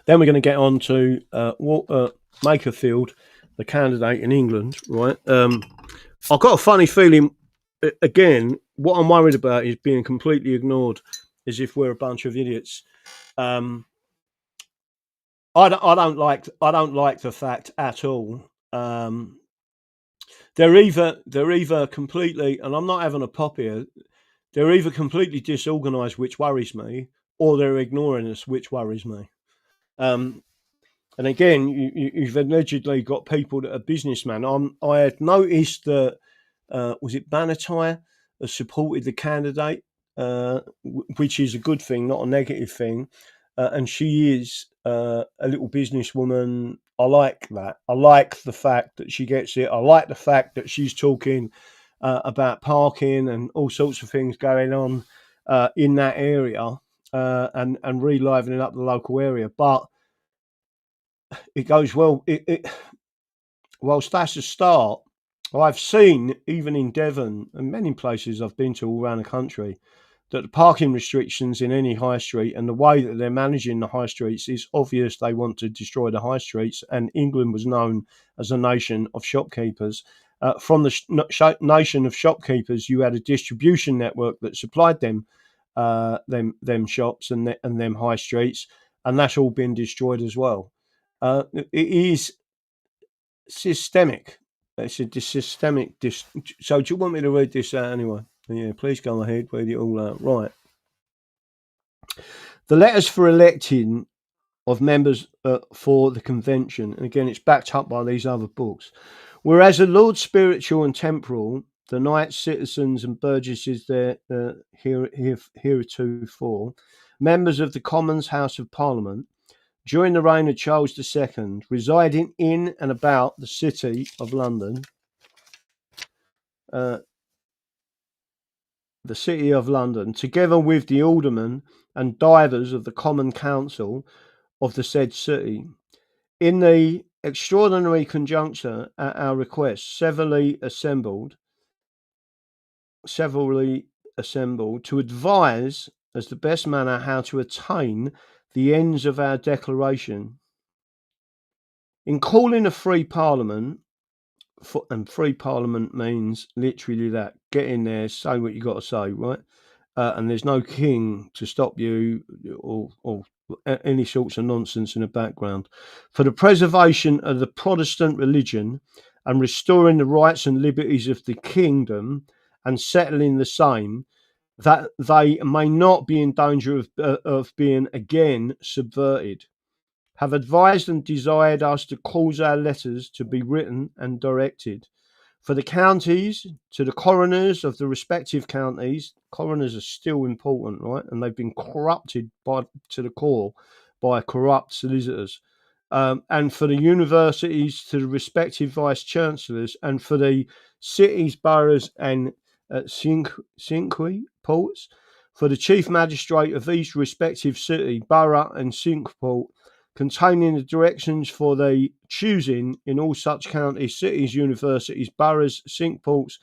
Speaker 1: Then we're going to get on to Makerfield, the candidate in England, right? I've got a funny feeling, again, what I'm worried about is being completely ignored as if we're a bunch of idiots. I don't like the fact at all. They're either completely, and I'm not having a pop here, they're either completely disorganised, which worries me, or they're ignoring us, which worries me. And again, you've allegedly got people that are businessmen. I had noticed that, was it Banatai has supported the candidate, which is a good thing, not a negative thing. And she is a little businesswoman. I like that. I like the fact that she gets it. I like the fact that she's talking about parking and all sorts of things going on in that area, and relivening up the local area. But it goes well. Whilst that's a start, I've seen, even in Devon and many places I've been to all around the country, that the parking restrictions in any high street and the way that they're managing the high streets is obvious. They want to destroy the high streets, and England was known as a nation of shopkeepers. From the nation of shopkeepers, you had a distribution network that supplied them shops and them high streets, and that's all been destroyed as well. It is systemic. It's a systemic. So do you want me to read this out anyway? Yeah, please go ahead, read it all out. Right. The letters for electing of members for the convention, and again, it's backed up by these other books. Whereas the Lords Spiritual and Temporal, the knights, citizens, and burgesses there heretofore, members of the Commons House of Parliament, during the reign of Charles II, residing in and about the city of London, together with the aldermen and divers of the Common Council of the said city, in the extraordinary conjuncture at our request, severally assembled, to advise as the best manner how to attain the ends of our declaration. In calling a free parliament, and free parliament means literally that, get in there, say what you got to say, right? And there's no king to stop you or any sorts of nonsense in the background. For the preservation of the Protestant religion and restoring the rights and liberties of the kingdom and settling the same, that they may not be in danger of being again subverted, have advised and desired us to cause our letters to be written and directed. For the counties, to the coroners of the respective counties, coroners are still important, right? And they've been corrupted to the core by corrupt solicitors. And for the universities, to the respective vice chancellors, and for the cities, boroughs, and cinque ports, for the chief magistrate of each respective city, borough, and cinque port, containing the directions for the choosing in all such counties, cities, universities, boroughs, cinque ports,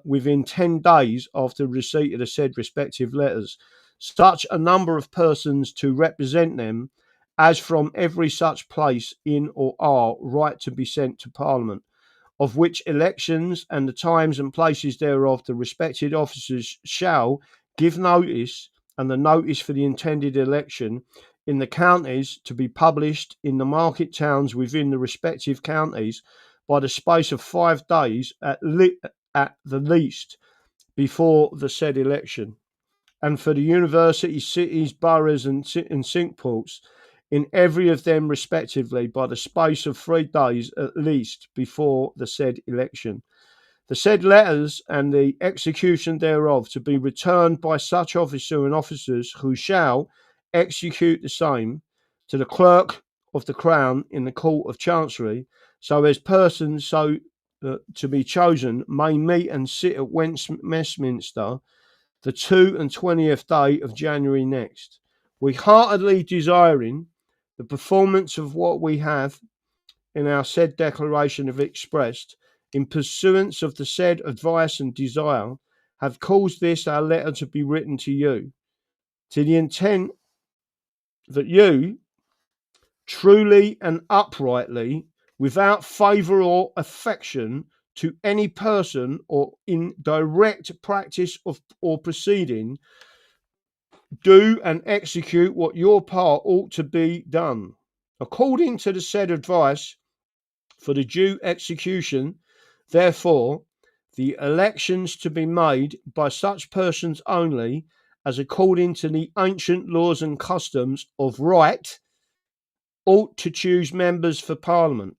Speaker 1: within 10 days after receipt of the said respective letters, such a number of persons to represent them as from every such place in or are right to be sent to Parliament, of which elections and the times and places thereof the respected officers shall give notice, and the notice for the intended election in the counties to be published in the market towns within the respective counties by the space of 5 days at the least before the said election, and for the universities, cities, boroughs and cinque ports in every of them respectively by the space of 3 days at least before the said election. The said letters and the execution thereof to be returned by such officer and officers who shall execute the same to the clerk of the Crown in the Court of Chancery, so as persons so to be chosen may meet and sit at Westminster the 22nd day of January next. We heartily desiring the performance of what we have in our said declaration have expressed, in pursuance of the said advice and desire, have caused this our letter to be written to you, to the intent that you, truly and uprightly, without favour or affection to any person or in direct practice of or proceeding, do and execute what your part ought to be done, according to the said advice, for the due execution. Therefore, the elections to be made by such persons only as according to the ancient laws and customs of right ought to choose members for Parliament,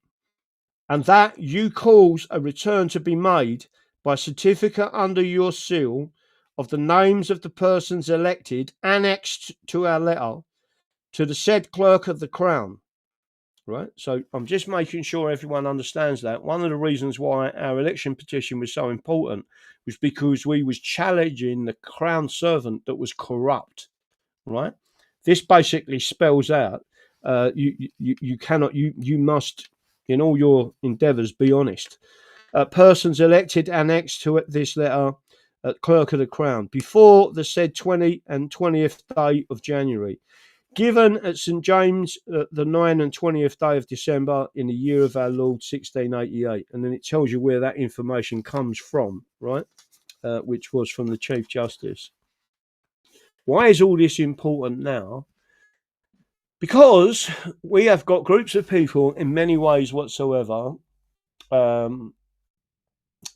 Speaker 1: and that you cause a return to be made by certificate under your seal of the names of the persons elected annexed to our letter to the said clerk of the Crown. Right, so I'm just making sure everyone understands that. One of the reasons why our election petition was so important was because we was challenging the Crown servant that was corrupt. Right, this basically spells out you cannot, you must, in all your endeavours, be honest. Persons elected annexed to this letter clerk of the Crown before the said 20th day of January. Given at St James the 9th and 20th day of December in the year of our Lord 1688, and then it tells you where that information comes from, right? Which was from the Chief Justice. Why is all this important now? Because we have got groups of people in many ways whatsoever. And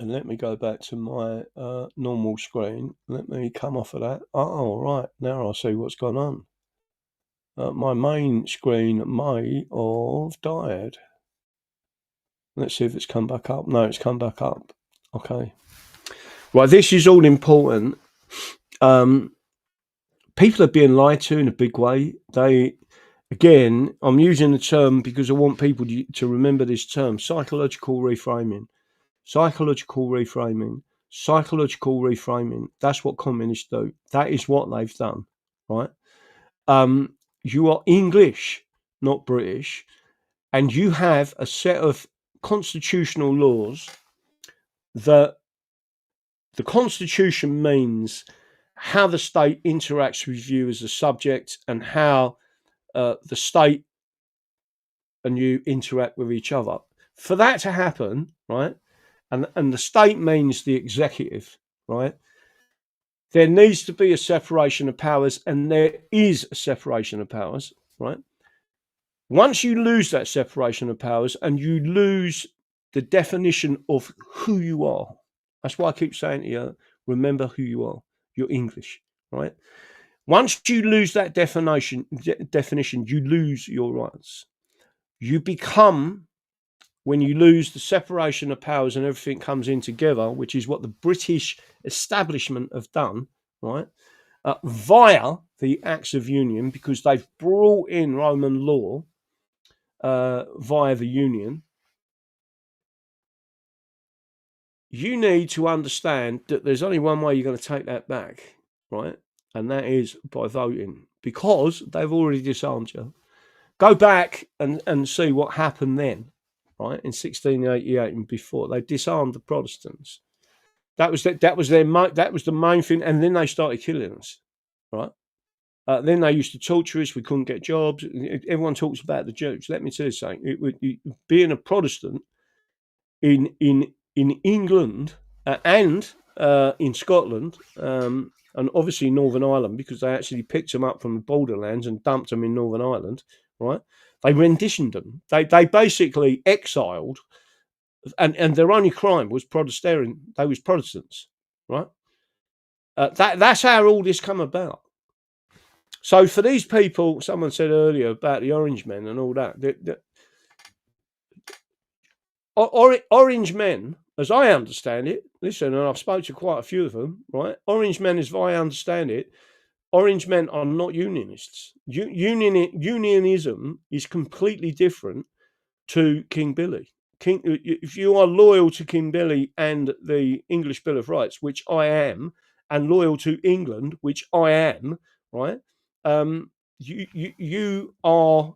Speaker 1: let me go back to my normal screen. Let me come off of that. Oh, right. Now I see what's gone on. My main screen may have died. Let's see if it's come back up. No, it's come back up. Okay. Right, this is all important. People are being lied to in a big way. Again, I'm using the term because I want people to remember this term: psychological reframing. Psychological reframing. Psychological reframing. That's what communists do. That is what they've done, right? You are English, not British, and you have a set of constitutional laws that the Constitution means how the state interacts with you as a subject and how the state and you interact with each other. For that to happen, right, and the state means the executive, right, there needs to be a separation of powers, and there is a separation of powers, right? Once you lose that separation of powers and you lose the definition of who you are, that's why I keep saying to you, remember who you are. You're English, right? Once you lose that definition, you lose your rights. You become, when you lose the separation of powers and everything comes in together, which is what the British establishment have done, right, via the Acts of Union, because they've brought in Roman law via the Union. You need to understand that there's only one way you're going to take that back, right? And that is by voting, because they've already disarmed you. Go back and see what happened then, right? In 1688 and before, they disarmed the Protestants. That was the main thing, and then they started killing us, right? Then they used to torture us. We couldn't get jobs. Everyone talks about the Jews. Let me tell you something. Being a Protestant in England and in Scotland, and obviously Northern Ireland, because they actually picked them up from the borderlands and dumped them in Northern Ireland, right? They renditioned them. They basically exiled, and their only crime was Protestant. They was Protestants, right? That's how all this come about. So for these people, someone said earlier about the Orange Men and all that. Orange Men, as I understand it, listen, and I've spoken to quite a few of them, right? Orange Men, as I understand it, Orange Men are not unionists. Unionism is completely different to King Billy. If you are loyal to King Billy and the English Bill of Rights, which I am, and loyal to England, which I am, right? You are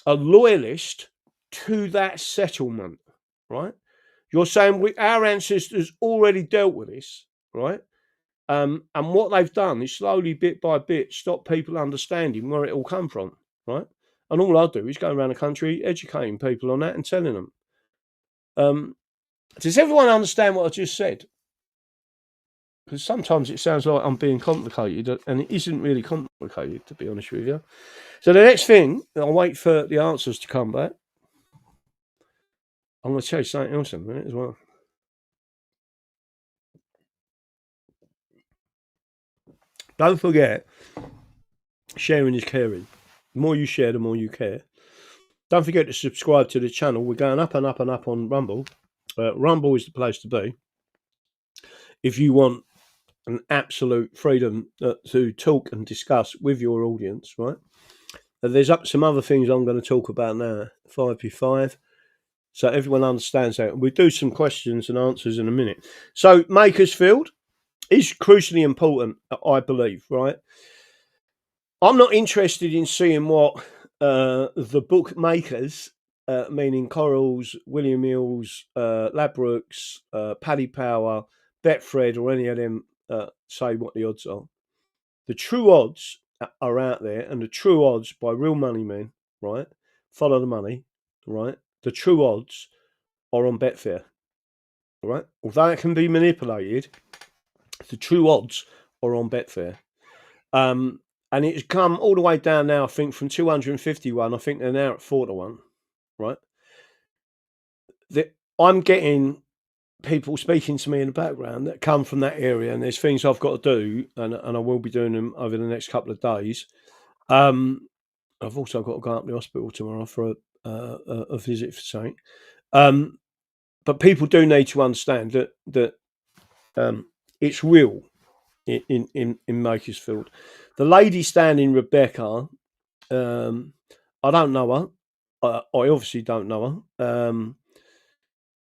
Speaker 1: a loyalist to that settlement, right? You're saying our ancestors already dealt with this, right? And what they've done is slowly, bit by bit, stop people understanding where it all come from, right? And all I do is go around the country educating people on that and telling them. Does everyone understand what I just said? Because sometimes it sounds like I'm being complicated, and it isn't really complicated, to be honest with you. So the next thing, I'll wait for the answers to come back. I'm going to tell you something else in a minute as well. Don't forget, sharing is caring. The more you share, the more you care. Don't forget to subscribe to the channel. We're going up and up and up on Rumble. Rumble is the place to be if you want an absolute freedom to talk and discuss with your audience, right? There's some other things I'm going to talk about now, 5v5, so everyone understands that. We'll do some questions and answers in a minute. So Makersfield is crucially important, I believe, right? I'm not interested in seeing what the bookmakers, meaning Corals, William Hills, Ladbrokes, Paddy Power, Betfred, or any of them say what the odds are. The true odds are out there, and the true odds by real money men, right? Follow the money, right? The true odds are on Betfair, right? Although it can be manipulated, the true odds are on Betfair. And it's come all the way down now, I think, from 251. I think they're now at 4-1, right? I'm getting people speaking to me in the background that come from that area, and there's things I've got to do, and I will be doing them over the next couple of days. I've also got to go up to the hospital tomorrow for a visit for something. But people do need to understand that it's real in Makersfield. The lady standing, Rebecca, I don't know her. I obviously don't know her.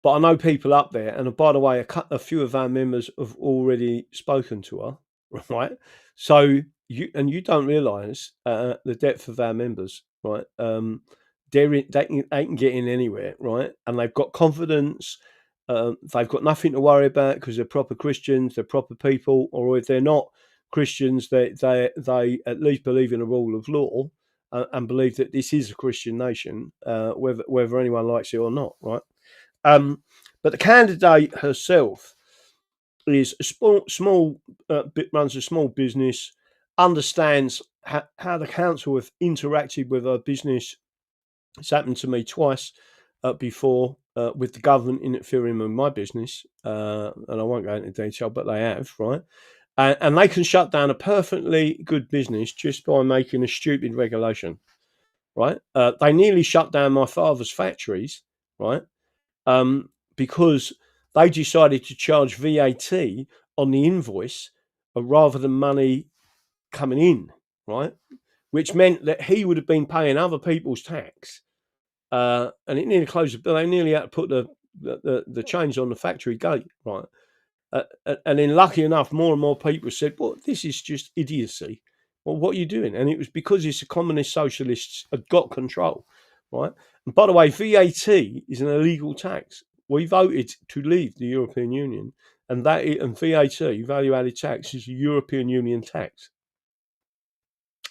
Speaker 1: But I know people up there, and by the way, a few of our members have already spoken to her, right? So you don't realise the depth of our members, right? They can get in anywhere, right? And they've got confidence. They've got nothing to worry about because they're proper Christians, they're proper people, or if they're not Christians, they at least believe in the rule of law and believe that this is a Christian nation, whether anyone likes it or not, right? But the candidate herself is a small runs a small business, understands how the council have interacted with her business. It's happened to me twice before with the government interfering with my business, and I won't go into detail, but they have, right? And they can shut down a perfectly good business just by making a stupid regulation, right? They nearly shut down my father's factories, right? Because they decided to charge VAT on the invoice rather than money coming in, right? Which meant that he would have been paying other people's tax, and it nearly closed the bill. They nearly had to put the chains on the factory gate, right? And then, lucky enough, more and more people said, "Well, this is just idiocy," Well, what are you doing? And it was because it's the communist socialists had got control, right? And by the way, VAT is an illegal tax. We voted to leave the European Union, and VAT, value-added tax, is a European Union tax.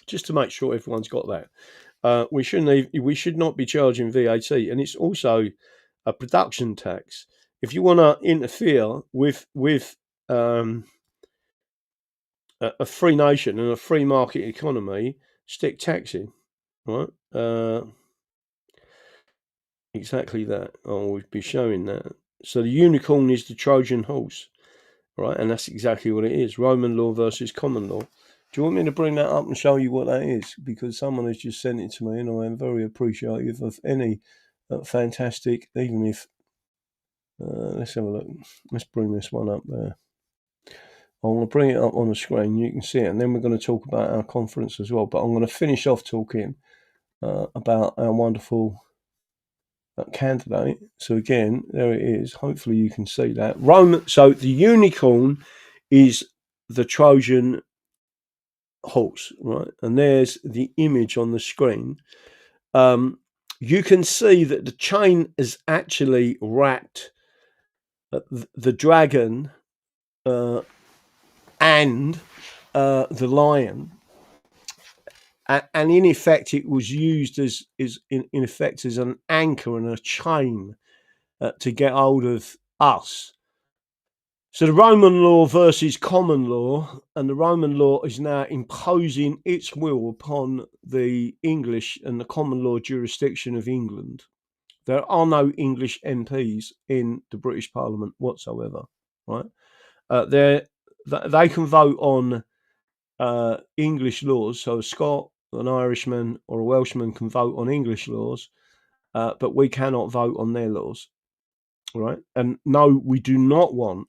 Speaker 1: Just to make sure everyone's got that, we should not be charging VAT, and it's also a production tax. If you want to interfere with a free nation and a free market economy, stick tax in, right? Exactly that. I'll always be showing that. So the unicorn is the Trojan horse, right? And that's exactly what it is. Roman law versus common law. Do you want me to bring that up and show you what that is? Because someone has just sent it to me, and I am very appreciative of any fantastic, even if... let's have a look. Let's bring this one up there. I want to bring it up on the screen. You can see it, and then we're going to talk about our conference as well. But I'm going to finish off talking about our wonderful candidate. So again, there it is. Hopefully you can see that. So the unicorn is the Trojan horse, right? And there's the image on the screen. You can see that the chain is actually wrapped the dragon and the lion, and in effect it was used as an anchor and a chain to get hold of us. So the Roman law versus common law, and the Roman law is now imposing its will upon the English and the common law jurisdiction of England. There are no English MPs in the British Parliament whatsoever, right? They can vote on English laws. So a Scot, an Irishman, or a Welshman can vote on English laws, but we cannot vote on their laws, right? And no, we do not want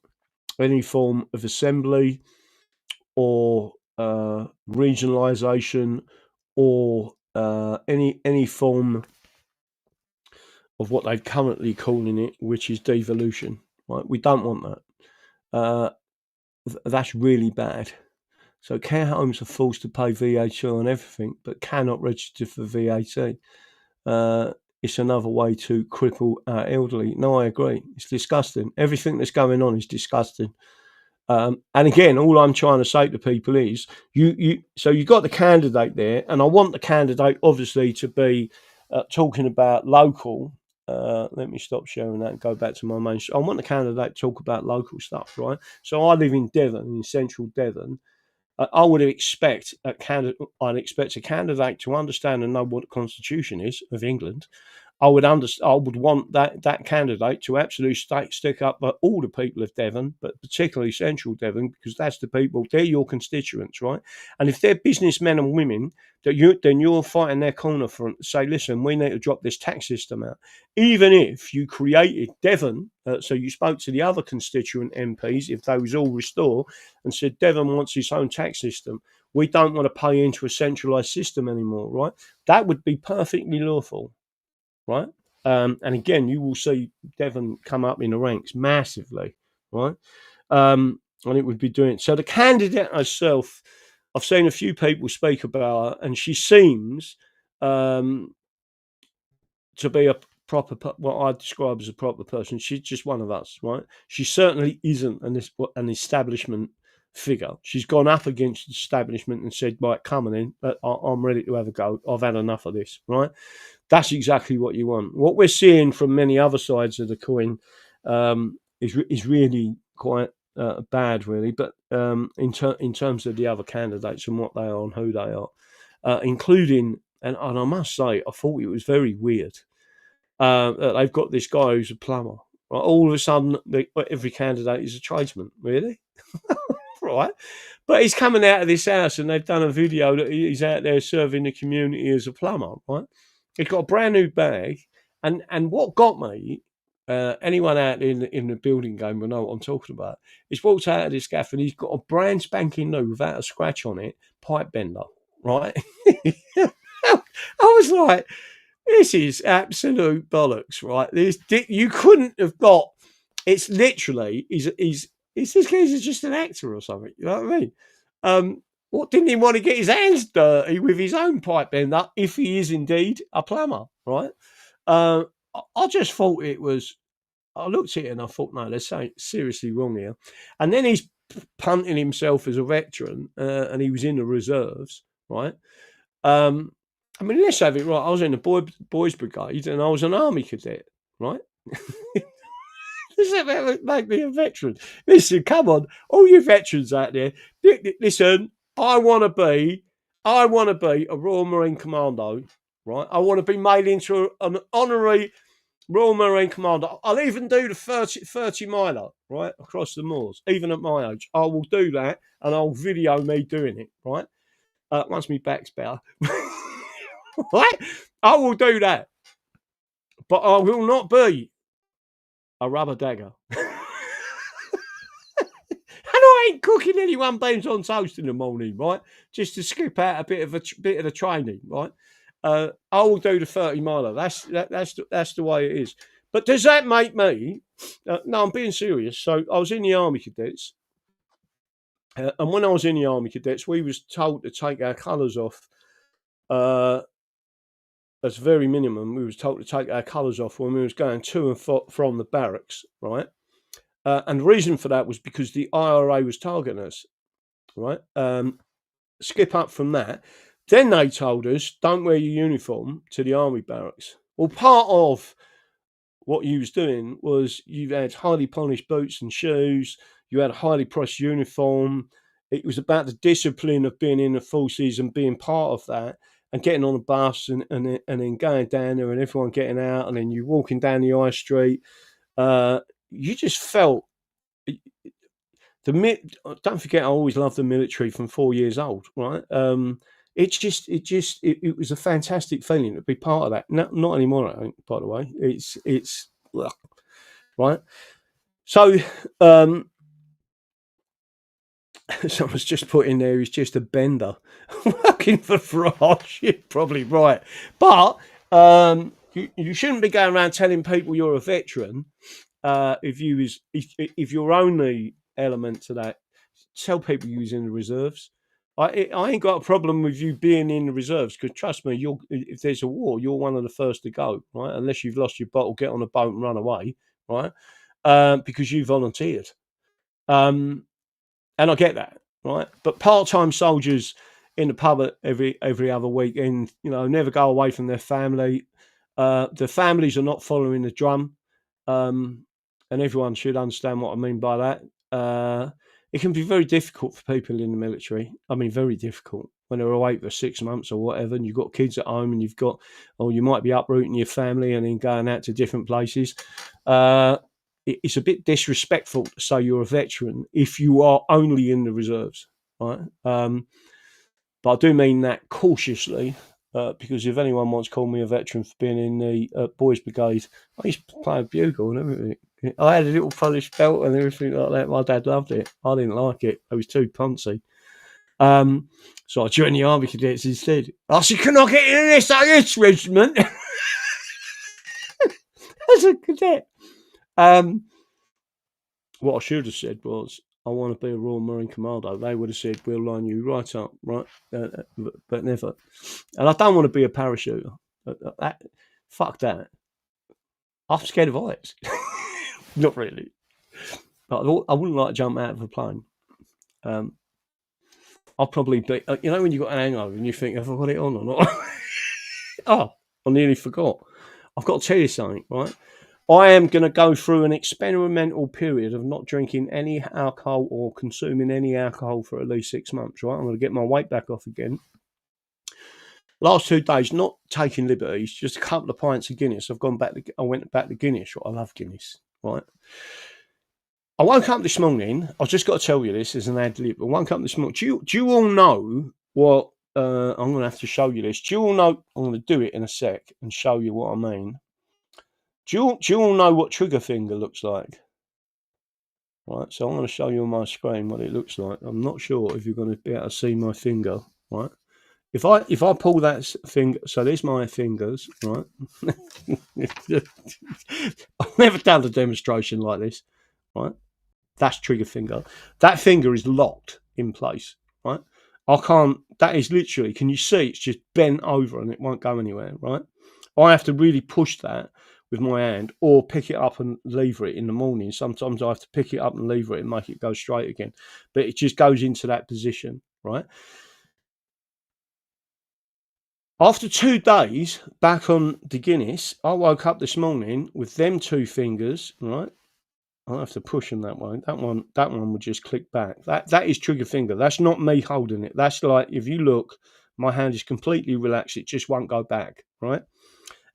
Speaker 1: any form of assembly or regionalisation or any form of what they're currently calling it, which is devolution. Right? We don't want that. That's really bad. So care homes are forced to pay VAT on everything, but cannot register for VAT. It's another way to cripple our elderly. No, I agree. It's disgusting. Everything that's going on is disgusting. And again, all I'm trying to say to people is, so you got the candidate there, and I want the candidate obviously to be talking about local. Let me stop sharing that and go back to my main. I want the candidate to talk about local stuff, right? So I live in Devon, in central Devon. I would expect a candidate to understand and know what the Constitution is of England. I would want that candidate to absolutely stick up for all the people of Devon, but particularly central Devon, because that's the people, they're your constituents, right? And if they're businessmen and women, then you're fighting their corner for them to say, listen, we need to drop this tax system out. Even if you created Devon, so you spoke to the other constituent MPs, if those all restore, and said Devon wants its own tax system, we don't want to pay into a centralised system anymore, right? That would be perfectly lawful. Right, and again, you will see Devon come up in the ranks massively, right? And it would be doing so. The candidate herself, I've seen a few people speak about her, and she seems to be a proper, what I describe as a proper person. She's just one of us, right? She certainly isn't an establishment figure. She's gone up against the establishment and said, right, come on in, I'm ready to have a go. I've had enough of this, right? That's exactly what you want. What we're seeing from many other sides of the coin is really quite bad, really. But in terms of the other candidates and what they are and who they are, including, and I must say, I thought it was very weird that they've got this guy who's a plumber. Right? All of a sudden, every candidate is a tradesman. Really? Right? But he's coming out of this house and they've done a video that he's out there serving the community as a plumber, right? He's got a brand new bag. And what got me, anyone out in the building game will know what I'm talking about, he's walked out of this gaff and he's got a brand spanking new, without a scratch on it, pipe bender, right? I was like, this is absolute bollocks, right? You couldn't have got, it's literally, this guy's just an actor or something, you know what I mean? What, didn't he want to get his hands dirty with his own pipe bender if he is indeed a plumber, right? I just thought it was. I looked at it and I thought, no, there's something seriously wrong here. And then he's punting himself as a veteran, and he was in the reserves, right? I mean, let's have it right. I was in the boys' brigade, and I was an army cadet, right? Does that make me a veteran? Listen, come on, all you veterans out there. Listen, I want to be a Royal Marine Commando, right? I want to be made into an honorary Royal Marine Commando. I'll even do the 30 miler, right, across the moors, even at my age. I will do that, and I'll video me doing it, right? Once my back's better. Right? I will do that. But I will not be a rubber dagger. And I ain't cooking anyone beans on toast in the morning, right? Just to skip out a bit of the training, right? I will do the 30 miler. That's the way it is. But does that make me? No, I'm being serious. So I was in the Army Cadets, and when I was in the Army Cadets, we was told to take our colours off. As very minimum, we was told to take our colours off when we was going to and from the barracks, right? And the reason for that was because the IRA was targeting us, right? Skip up from that. Then they told us, don't wear your uniform to the army barracks. Well, part of what you was doing was you had highly polished boots and shoes. You had a highly priced uniform. It was about the discipline of being in the forces and being part of that and getting on a bus and then going down there and everyone getting out and then you walking down the high street. You just felt... Don't forget, I always loved the military from 4 years old, right? It was a fantastic feeling to be part of that. Not anymore, I think, by the way. It's right. So someone's just put in there, he's just a bender working for France. You're probably right, but you shouldn't be going around telling people you're a veteran. If your only element to that, tell people you was in the reserves. I ain't got a problem with you being in the reserves because trust me, if there's a war, you're one of the first to go, right? Unless you've lost your bottle, get on a boat and run away, right? Because you volunteered. And I get that, right? But part-time soldiers in the pub every other weekend, never go away from their family. The families are not following the drum, and everyone should understand what I mean by that. It can be very difficult for people in the military. I mean, very difficult when they're away for 6 months or whatever, and you've got kids at home, and you might be uprooting your family and then going out to different places. It's a bit disrespectful to say you're a veteran if you are only in the reserves, right? But I do mean that cautiously, because if anyone wants to call me a veteran for being in the boys' brigade, I used to play a bugle and everything. I had a little Polish belt and everything like that. My dad loved it. I didn't like it. I was too poncy. So I joined the Army Cadets instead. I said, can I get in this SAS regiment? As a cadet. What I should have said was, I want to be a Royal Marine Commando. They would have said, we'll line you right up, right? But never. And I don't want to be a parachuter. Fuck that. I'm scared of heights. Not really. But I wouldn't like to jump out of a plane. I'll probably be... when you've got an hangover and you think, have I got it on or not? Oh, I nearly forgot. I've got to tell you something, right? I am going to go through an experimental period of not drinking any alcohol or consuming any alcohol for at least 6 months, right? I'm going to get my weight back off again. Last 2 days, not taking liberties, just a couple of pints of Guinness. I went back to Guinness. Right? I love Guinness, right? I woke up this morning. I've just got to tell you this as an ad lib. I woke up this morning. Do you all know what... I'm going to have to show you this. Do you all know... I'm going to do it in a sec and show you what I mean. Do you all know what trigger finger looks like? Right, so I'm going to show you on my screen what it looks like. I'm not sure if you're going to be able to see my finger, right? If I pull that finger, so there's my fingers, right? I've never done a demonstration like this, right? That's trigger finger. That finger is locked in place, right? I can't. That is literally. Can you see? It's just bent over and it won't go anywhere. Right. I have to really push that with my hand, or pick it up and lever it in the morning. Sometimes I have to pick it up and lever it and make it go straight again. But it just goes into that position. Right. After 2 days back on the Guinness, I woke up this morning with them 2 fingers. Right. I'll have to push them that way. That one would just click back. That is trigger finger. That's not me holding it. That's like, if you look, my hand is completely relaxed. It just won't go back, right?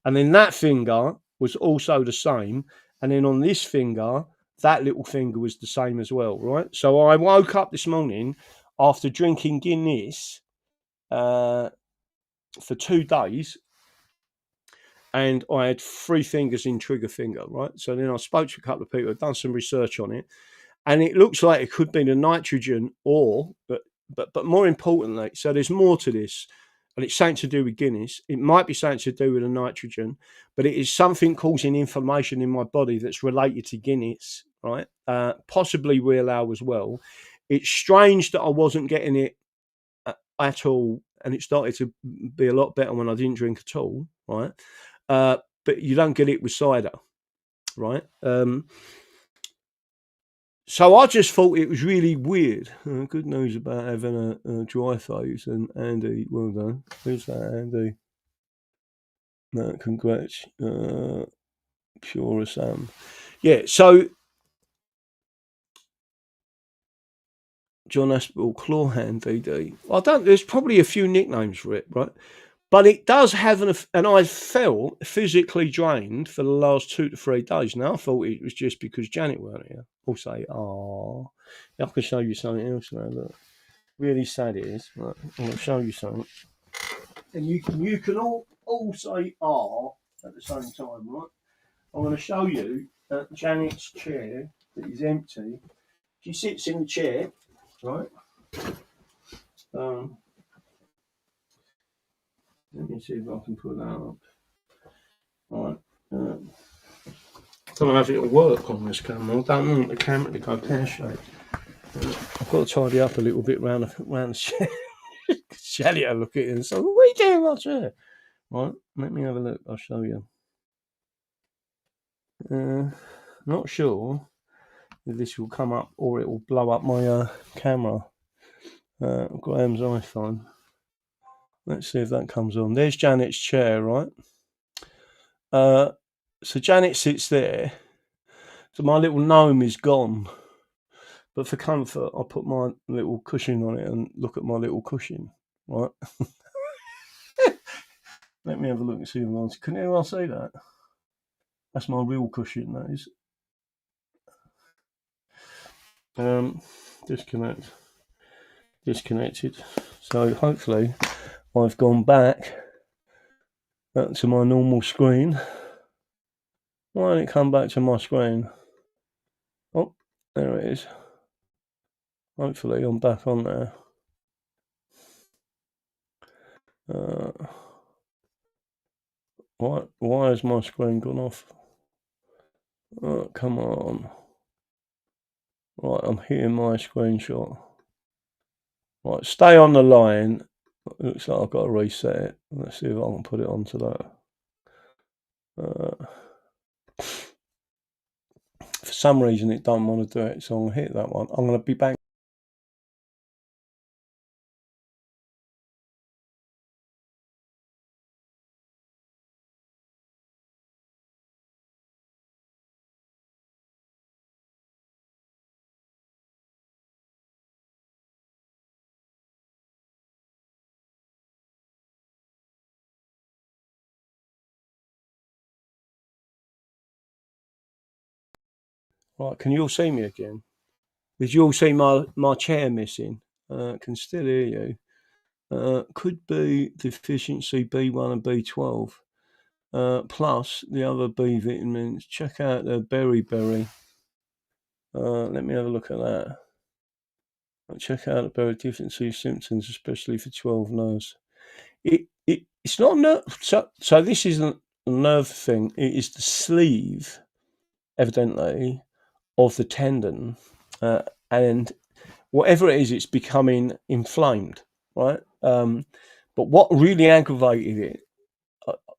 Speaker 1: And then that finger was also the same. And then on this finger, that little finger was the same as well, right? So I woke up this morning after drinking Guinness for 2 days, and I had 3 fingers in trigger finger, right? So then I spoke to a couple of people, I've done some research on it, and it looks like it could be the nitrogen ore, but more importantly, so there's more to this, and it's something to do with Guinness. It might be something to do with the nitrogen, but it is something causing inflammation in my body that's related to Guinness, right? Possibly real ale as well. It's strange that I wasn't getting it at all, and it started to be a lot better when I didn't drink at all, right? But you don't get it with cider, right? So I just thought it was really weird. Good news about having a dry phase. And Andy, well done. Who's that, Andy? No, congrats. Pure Sam. Yeah, so John Aspel, Clawhand VD. There's probably a few nicknames for it, right? But it does have and I felt physically drained for the last 2 to 3 days. Now I thought it was just because Janet weren't here. I'll say, I can show you something else now. Look, really sad it is. Right, I'm going to show you something, and you can all say at the same time, right? I'm going to show you Janet's chair that is empty. She sits in the chair, right? Let me see if I can put that up. Right. I don't know if it'll work on this camera. I don't want the camera to go pear-shaped. I've got to tidy up a little bit round the chair. Shelly will look at it and say, what are you doing, my chair? Right, let me have a look. I'll show you. Not sure if this will come up or it will blow up my camera. Graham's iPhone. Let's see if that comes on. There's Janet's chair, right? So Janet sits there. So my little gnome is gone. But for comfort, I put my little cushion on it and look at my little cushion, right? Let me have a look and see if anyone can anyone see that? That's my real cushion, that is. Disconnected. So hopefully I've gone back to my normal screen. Why didn't it come back to my screen? Oh, there it is. Hopefully I'm back on there. Why has my screen gone off? Oh, come on. Right, I'm hitting my screenshot. Right, stay on the line. It looks like I've got to reset it. Let's see if I can put it onto that. For some reason it don't want to do it, so I'm going to hit that one. I'm going to be back. Right, can you all see me again? Did you all see my chair missing? Can still hear you. Could be deficiency B1 and B12. Plus the other B vitamins. Check out the berry. Let me have a look at that. Check out the berry deficiency symptoms, especially for 12 nerves. It's not nerve. So this isn't a nerve thing. It is the sleeve, evidently, of the tendon, and whatever it is, it's becoming inflamed. right? But what really aggravated it,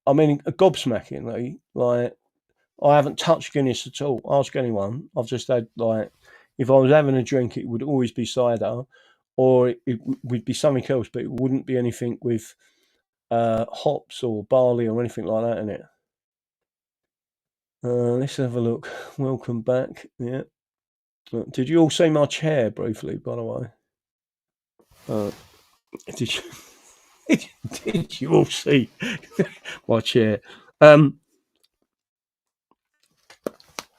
Speaker 1: I mean, gobsmackingly, like, I haven't touched Guinness at all. Ask anyone. I've just had, like, if I was having a drink, it would always be cider, or it would be something else, but it wouldn't be anything with hops or barley or anything like that in it. Let's have a look. Welcome back. Yeah. Did you all see my chair briefly, by the way? Did you, did you all see my chair?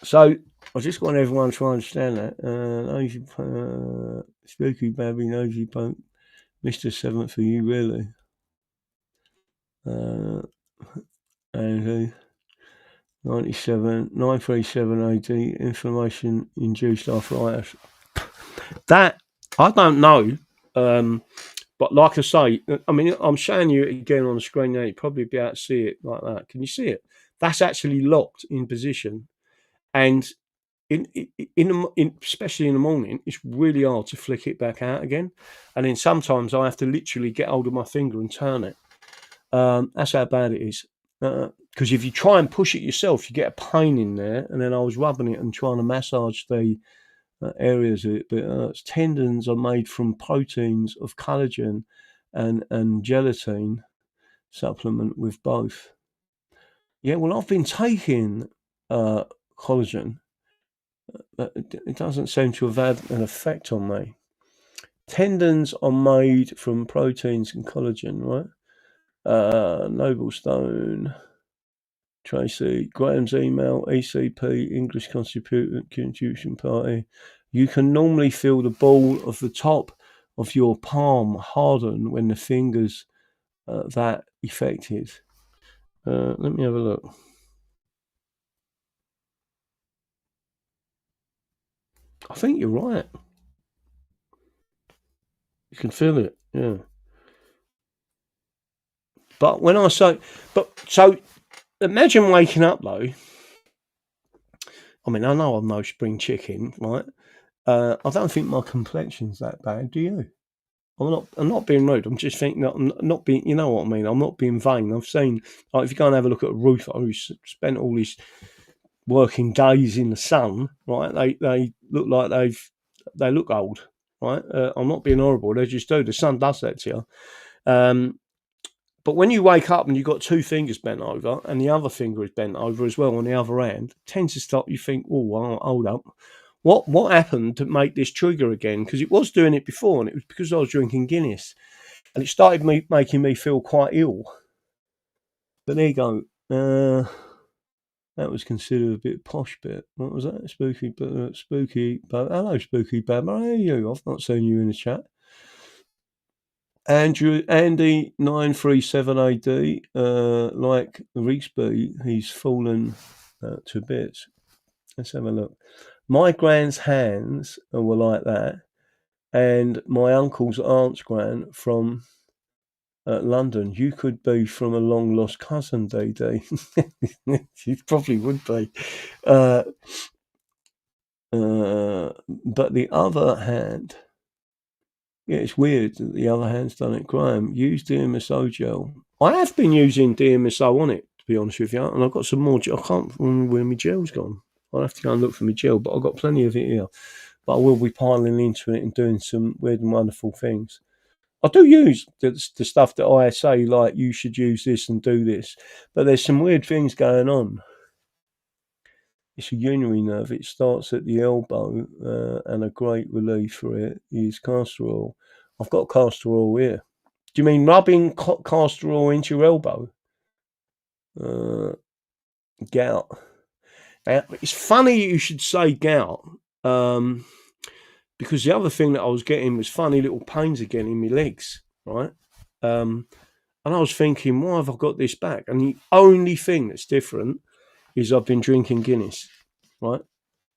Speaker 1: So I just want everyone to understand that. Spooky Babby, Nosy Punk, Mr. Seventh for you, really. And 97, 937 AD, inflammation induced arthritis. That, I don't know. But like I say, I mean, I'm showing you it again on the screen now. You'd probably be able to see it like that. Can you see it? That's actually locked in position. And especially in the morning, it's really hard to flick it back out again. And then sometimes I have to literally get hold of my finger and turn it. That's how bad it is. Because if you try and push it yourself, you get a pain in there. And then I was rubbing it and trying to massage the areas of it. But tendons are made from proteins of collagen and gelatin supplement with both. Yeah, well, I've been taking collagen. It doesn't seem to have had an effect on me. Tendons are made from proteins and collagen, right? Noble Stone, Tracy, Graham's email, ECP, English Constitution Party. You can normally feel the ball of the top of your palm harden when the fingers that affected. Let me have a look. I think you're right. You can feel it, yeah. But when I say, so imagine waking up though. I mean, I know I'm no spring chicken, right? I don't think my complexion's that bad. Do you? I'm not being rude. I'm just thinking that I'm not being. You know what I mean? I'm not being vain. I've seen, like, if you go and have a look at Rufo, who's spent all his working days in the sun, right? They look like they look old, right? I'm not being horrible. They just do. The sun does that to you. But when you wake up and you've got two fingers bent over and the other finger is bent over as well on the other hand, it tends to stop you think, oh, well, hold up. What happened to make this trigger again? Because it was doing it before, and it was because I was drinking Guinness. And it started making me feel quite ill. But there you go. That was considered a bit posh bit. What was that? Spooky, hello, Spooky Bab. How are you? I've not seen you in the chat. Andy 937 AD, like Rigsby, he's fallen to bits. Let's have a look. My grand's hands were like that, and my uncle's aunt's grand from London. You could be from a long lost cousin, DD. You probably would be. But the other hand. Yeah, it's weird that the other hand's done it. Graham, use DMSO gel. I have been using DMSO on it, to be honest with you, and I've got some more. I can't remember where my gel's gone. I'll have to go and look for my gel, but I've got plenty of it here. But I will be piling into it and doing some weird and wonderful things. I do use the stuff that I say, like, you should use this and do this, but there's some weird things going on. It's a urinary nerve. It starts at the elbow, and a great relief for it is castor oil. I've got castor oil here. Do you mean rubbing castor oil into your elbow? Gout. It's funny you should say gout, because the other thing that I was getting was funny little pains again in my legs, right? And I was thinking, why have I got this back? And the only thing that's different is I've been drinking Guinness, right?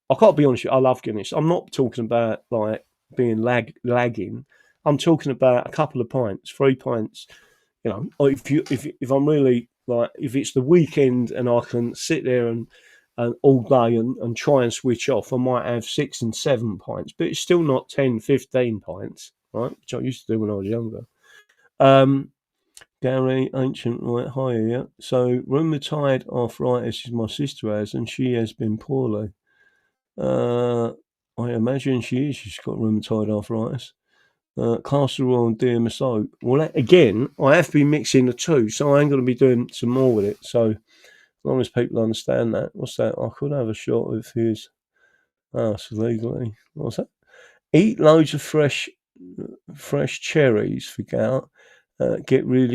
Speaker 1: I can't be honest with you, I love Guinness. I'm not talking about like being lagging. I'm talking about a couple of pints, 3 pints. You know, if I'm really like, if it's the weekend and I can sit there and all day and try and switch off, I might have 6 and 7 pints, but it's still not 10, 15 pints, right? Which I used to do when I was younger. Gary, ancient, right, hi, yeah. So, rheumatoid arthritis is my sister has, and she has been poorly. I imagine she's got rheumatoid arthritis. Castor oil and DMSO. soap. Well, again, I have been mixing the two, so I ain't going to be doing some more with it. So, as long as people understand that, what's that? I could have a shot of his ass legally. What's that? Eat loads of fresh cherries for gout. Get rid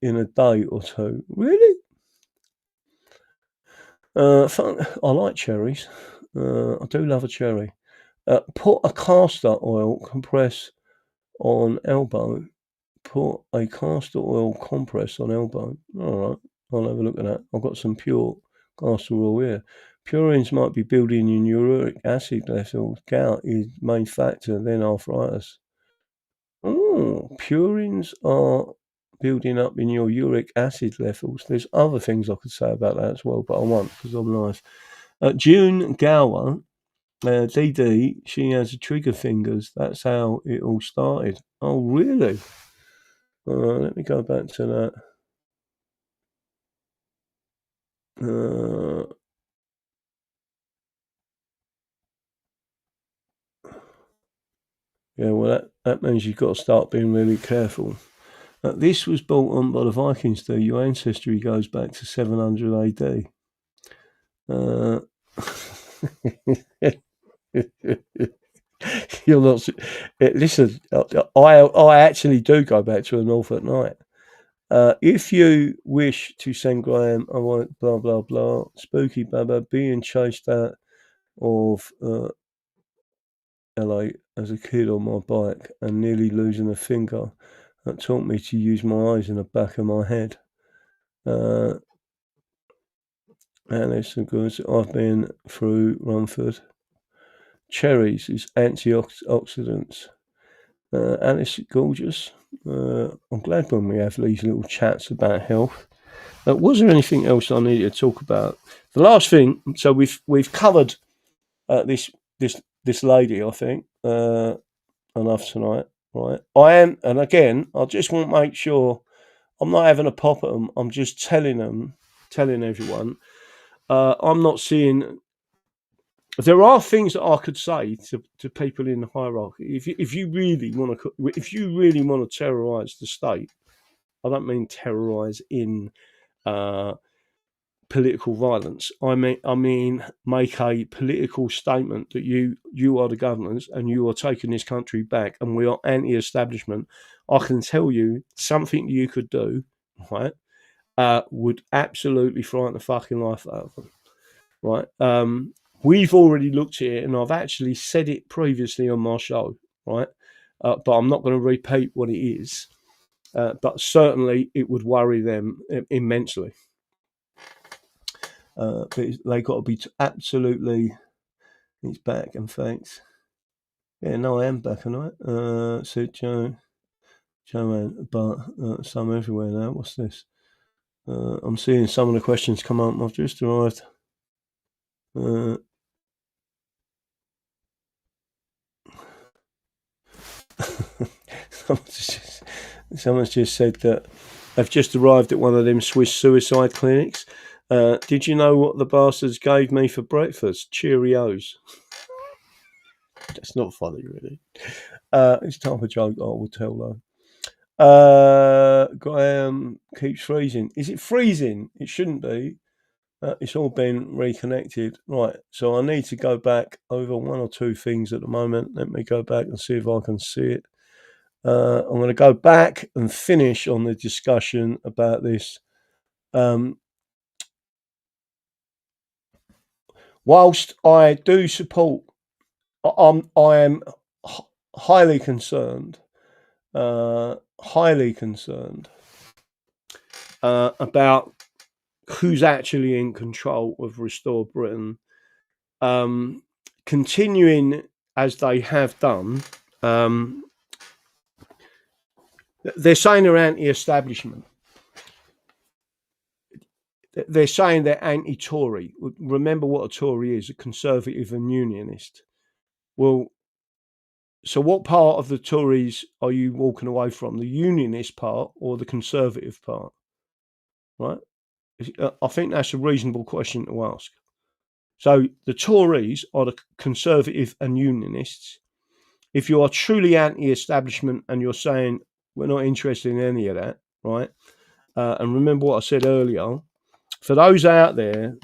Speaker 1: in a day or two. Really? I like cherries. I do love a cherry. Put a castor oil compress on elbow. Put a castor oil compress on elbow. All right, I'll have a look at that. I've got some pure castor oil here. Purines might be building in uric acid levels. Gout is main factor, then arthritis. Oh, purines are building up in your uric acid levels. There's other things I could say about that as well, but I won't because I'm nice. June Gower, DD, she has trigger fingers. That's how it all started. Oh, really? Let me go back to that. Yeah, well, that means you've got to start being really careful. This was brought on by the Vikings, though. Your ancestry goes back to 700 AD. You're not. Listen, I actually do go back to the North at night. If you wish to send Graham, I want blah blah blah. Spooky Baba being chased out of LA as a kid on my bike and nearly losing a finger. That taught me to use my eyes in the back of my head. And it's a good. I've been through Rumford. Cherries is antioxidants. Alice, gorgeous. I'm glad when we have these little chats about health. Was there anything else I needed to talk about? The last thing. So we've covered this lady. I think enough tonight. Right. I am, and again, I just want to make sure I'm not having a pop at them. I'm just telling everyone. I'm not seeing. There are things that I could say to people in the hierarchy. If you really want to terrorise the state, I don't mean terrorise in political violence. I mean make a political statement that you are the governors and you are taking this country back, and we are anti-establishment. I can tell you something you could do, right? Would absolutely frighten the fucking life out of them, right? We've already looked at it, and I've actually said it previously on my show, right? But I'm not going to repeat what it is. But certainly it would worry them immensely. But they got to be absolutely. He's back, and thanks. Yeah, no, I am back tonight. Said Joanne, but some everywhere now. What's this? I'm seeing some of the questions come up. I've just arrived. Someone's just said that I've just arrived at one of them Swiss suicide clinics. Did you know what the bastards gave me for breakfast? Cheerios. That's not funny, really. It's type of joke I will tell, though. Graham keeps freezing. Is it freezing? It shouldn't be. It's all been reconnected. Right, so I need to go back over one or two things at the moment. Let me go back and see if I can see it. I'm going to go back and finish on the discussion about this. Whilst I do support, I am highly concerned about who's actually in control of Restore Britain. Continuing as they have done, they're saying they're anti-establishment. They're saying they're anti-Tory. Remember what a Tory is, a conservative and unionist. Well, So what part of the Tories are you walking away from? The unionist part or the conservative part? Right? I think that's a reasonable question to ask. So the Tories are the conservative and unionists. If you are truly anti-establishment and you're saying we're not interested in any of that, right? And remember what I said earlier, for those out there,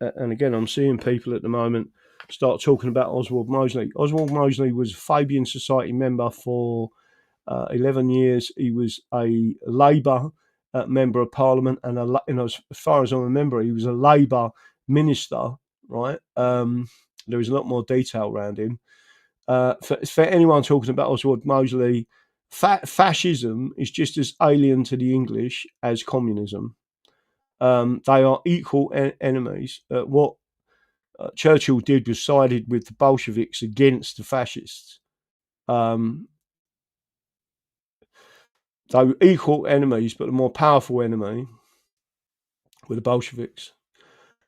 Speaker 1: and again, I'm seeing people at the moment start talking about Oswald Mosley. Oswald Mosley was a Fabian Society member for 11 years. He was a Labour member of Parliament, and as far as I remember, he was a Labour minister. Right? There is a lot more detail around him. For anyone talking about Oswald Mosley, fascism is just as alien to the English as communism. They are equal enemies. What Churchill did was sided with the Bolsheviks against the fascists. They were equal enemies, but the more powerful enemy were the Bolsheviks.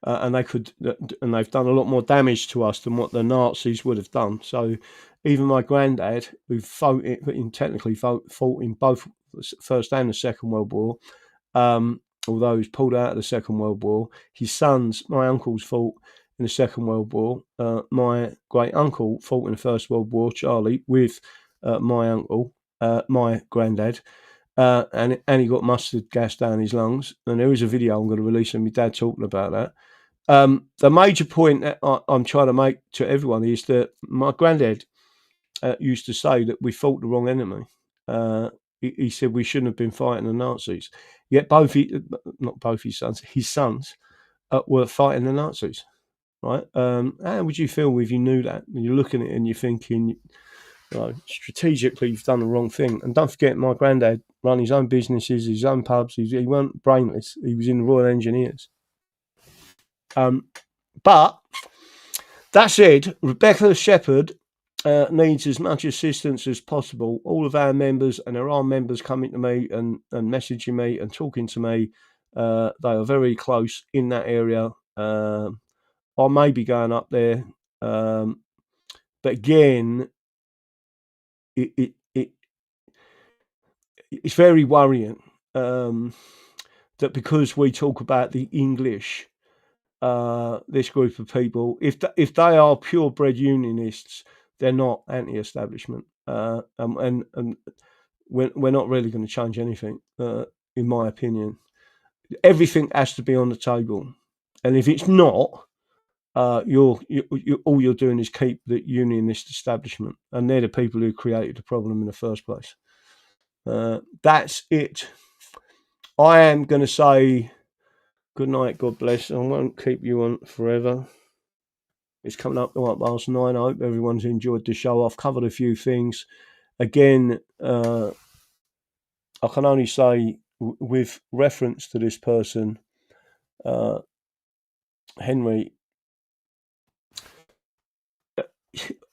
Speaker 1: And they've done a lot more damage to us than what the Nazis would have done. So even my granddad, who technically fought in both the First and the Second World War, although he was pulled out of the Second World War, his sons, my uncles, fought in the Second World War. My great uncle fought in the First World War, Charlie, with my uncle, my granddad. And he got mustard gas down his lungs. And there is a video I'm going to release of my dad talking about that. The major point that I'm trying to make to everyone is that my granddad used to say that we fought the wrong enemy. He said we shouldn't have been fighting the Nazis. Yet not both his sons were fighting the Nazis. Right? How would you feel if you knew that? When you're looking at it and you're thinking, strategically you've done the wrong thing. And don't forget, my granddad ran his own businesses, his own pubs. He weren't brainless. He was in the Royal Engineers. But that said, Rebecca Shepherd needs as much assistance as possible. All of our members, and there are members coming to me and messaging me and talking to me, they are very close in that area. I may be going up there. But again, it's very worrying that because we talk about the English, this group of people, if they are purebred unionists, they're not anti-establishment, and we're not really going to change anything, in my opinion. Everything has to be on the table, and if it's not, all you're doing is keep the unionist establishment, and they're the people who created the problem in the first place. That's it. I am going to say good night, God bless. I won't keep you on forever. It's coming up to 9:30. I hope everyone's enjoyed the show. I've covered a few things. Again, I can only say with reference to this person, Henry,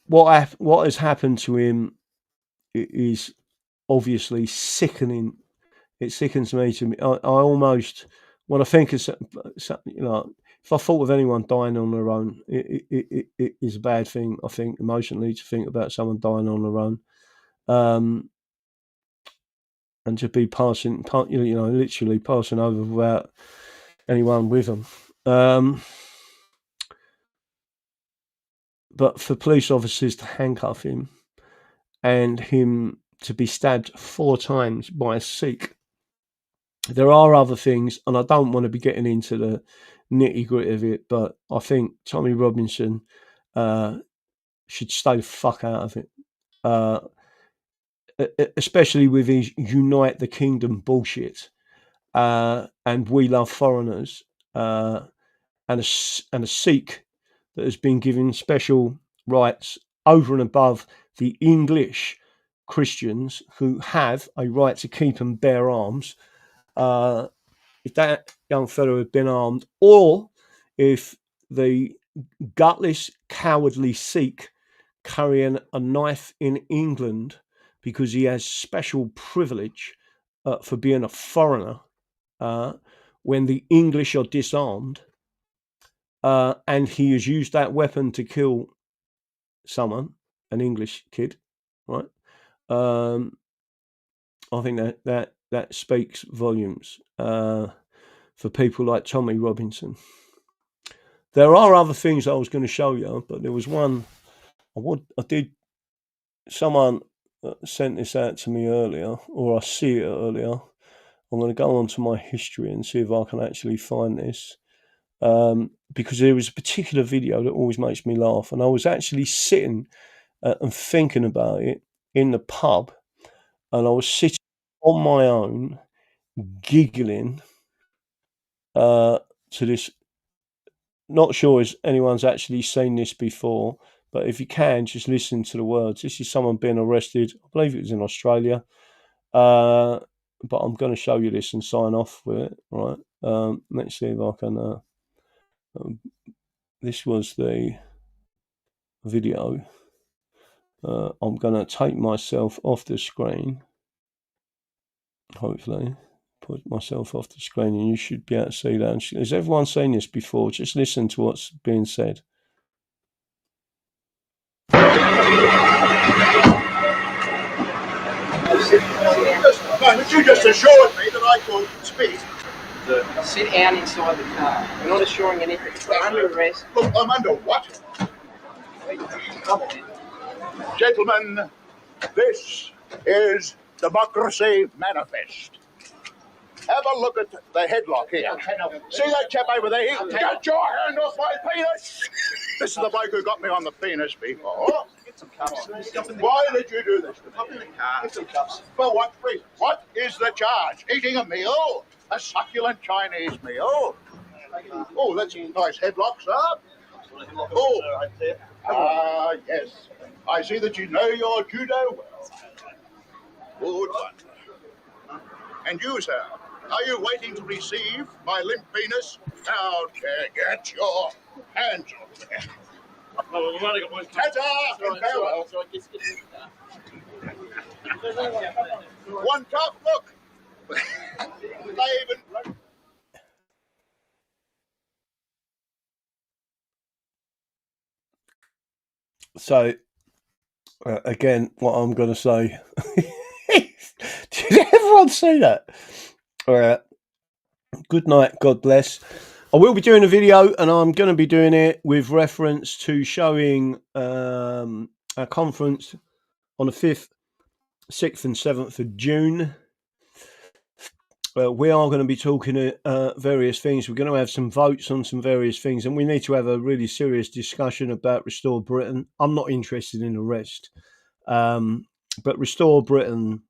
Speaker 1: what has happened to him is obviously sickening. It sickens me to me. I almost, when I think of, if I thought of anyone dying on their own, it is a bad thing, I think, emotionally, to think about someone dying on their own. And to be literally passing over without anyone with them. But for police officers to handcuff him and him to be stabbed 4 times by a Sikh. There are other things, and I don't want to be getting into the nitty-gritty of it, but I think Tommy Robinson should stay the fuck out of it, especially with his Unite the Kingdom bullshit, and we love foreigners, and a Sikh that has been given special rights over and above the English Christians who have a right to keep and bear arms. If that young fellow had been armed, or if the gutless, cowardly Sikh carrying a knife in England because he has special privilege for being a foreigner, when the English are disarmed, and he has used that weapon to kill someone, an English kid, right? I think that speaks volumes for people like Tommy Robinson. There are other things I was going to show you, but there was one someone sent this out to me earlier, or I see it earlier. I'm going to go on to my history and see if I can actually find this. Because there was a particular video that always makes me laugh, and I was actually sitting and thinking about it in the pub, and I was sitting on my own, giggling to this. Not sure if anyone's actually seen this before, but if you can, just listen to the words. This is someone being arrested. I believe it was in Australia. But I'm going to show you this and sign off with it. Right. Let's see if I can. This was the video. I'm going to take myself off the screen. Hopefully, put myself off the screen, and you should be able to see that. Has everyone seen this before? Just listen to what's being said.
Speaker 2: You just assured me that I could speak.
Speaker 3: Sit down inside the car. We're not assuring anything. We're under arrest.
Speaker 2: Look, I'm under what? Gentlemen, this is Democracy Manifest. Have a look at the headlock here. See that chap over there? Get your hand off my penis! This is the bloke who got me on the penis before. Why did you do this to me? For what reason? What is the charge? Eating a meal? A succulent Chinese meal? Oh, that's a nice headlock, sir. Oh, yes. I see that you know your judo well. Good one. And you, sir, are you waiting to receive my limp penis? Now, get your hands off there. Ta-ta! And farewell. One tough look. They even...
Speaker 1: So, again, what I'm going to say. Did everyone see that? Good night. God bless. I will be doing a video, and I'm going to be doing it with reference to showing our conference on the 5th, 6th and 7th of June. We are going to be talking various things. We're going to have some votes on some various things, and we need to have a really serious discussion about Restore Britain. I'm not interested in the rest, but Restore Britain,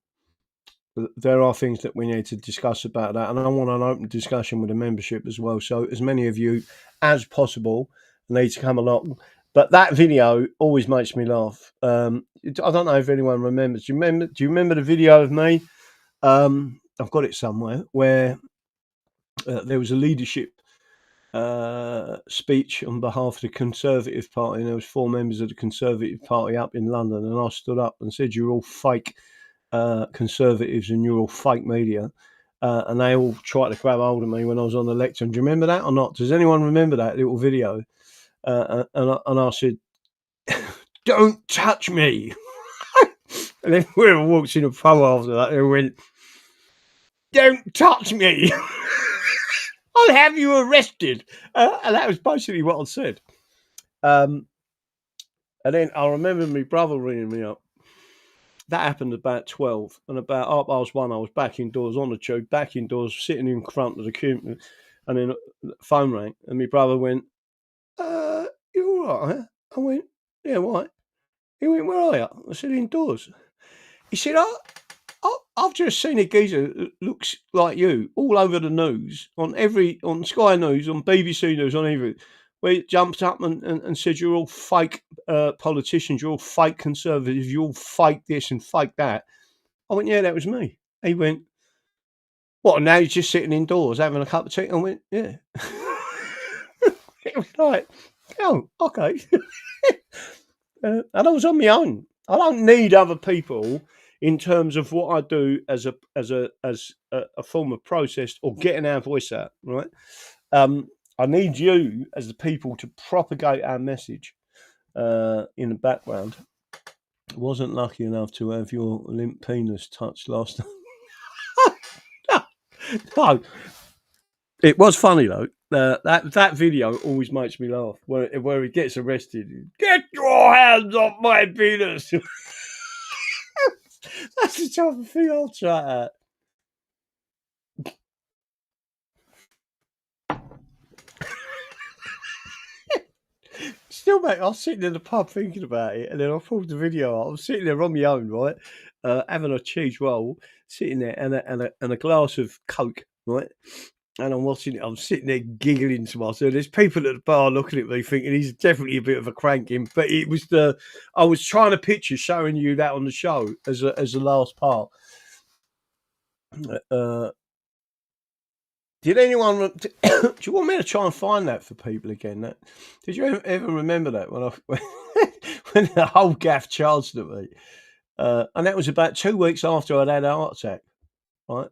Speaker 1: there are things that we need to discuss about that, and I want an open discussion with the membership as well. So as many of you as possible need to come along. But that video always makes me laugh. I don't know if anyone remembers. Do you remember the video of me? I've got it somewhere where there was a leadership speech on behalf of the Conservative Party, and there was 4 members of the Conservative Party up in London, and I stood up and said, "You're all fake Conservatives and you're all fake media," and they all tried to grab hold of me when I was on the lectern. Do you remember that or not? Does anyone remember that little video? And I said, "Don't touch me." And then whoever walked in the pub after that, they went, "Don't touch me. I'll have you arrested." And that was basically what I said. And then I remember my brother ringing me up. That happened about 12, and about 1:30, I was back indoors on the tube, back indoors, sitting in front of the computer, and then the phone rang, and my brother went, "You all right?" I went, "Yeah, why?" He went, "Where are you?" I said, "Indoors." He said, I've just seen a geezer that looks like you all over the news, on Sky News, on BBC News, on everything, where he jumped up and said, "You're all fake politicians, you're all fake Conservatives, you're all fake this and fake that." I went, "Yeah, that was me." He went, "What, now you're just sitting indoors having a cup of tea?" I went, "Yeah." It was like, "Oh, okay." And I was on my own. I don't need other people in terms of what I do as a form of protest or getting our voice out, right? I need you as the people to propagate our message in the background. Wasn't lucky enough to have your limp penis touched last time. No, it was funny though. That video always makes me laugh. Where he gets arrested. Get your hands off my penis. That's the type of thing I'll try at. Still, mate, I was sitting in the pub thinking about it, and then I pulled the video out. I was sitting there on my own, right, having a cheese roll, sitting there, and a glass of Coke, right. And I'm watching it. I'm sitting there giggling to myself. There's people at the bar looking at me, thinking he's definitely a bit of a cranking. But it was I was trying to picture showing you that on the show as the last part. Did anyone? Do you want me to try and find that for people again? Did you ever remember that when the whole gaff charged at me? And that was about 2 weeks after I'd had a heart attack. Right,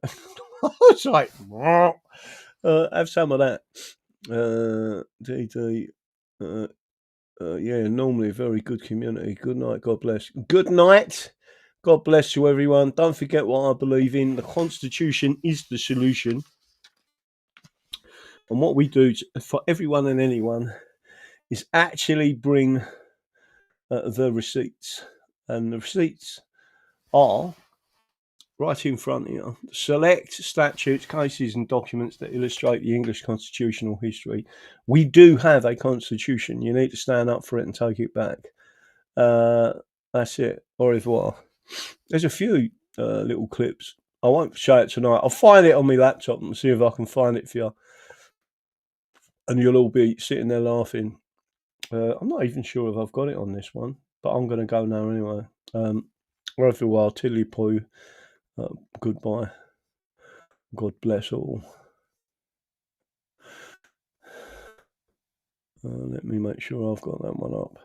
Speaker 1: I was like, have some of that. DD. Yeah, normally a very good community. Good night. God bless. Good night. God bless you, everyone. Don't forget what I believe in. The Constitution is the solution. And what we do for everyone and anyone is actually bring the receipts. And the receipts are right in front of you. Select statutes, cases and documents that illustrate the English constitutional history. We do have a constitution. You need to stand up for it and take it back. That's it. Au revoir. There's a few little clips. I won't show it tonight. I'll find it on my laptop and see if I can find it for you. And you'll all be sitting there laughing. I'm not even sure if I've got it on this one, but I'm going to go now anyway. Au revoir, tiddly poo. Goodbye. God bless all. Let me make sure I've got that one up.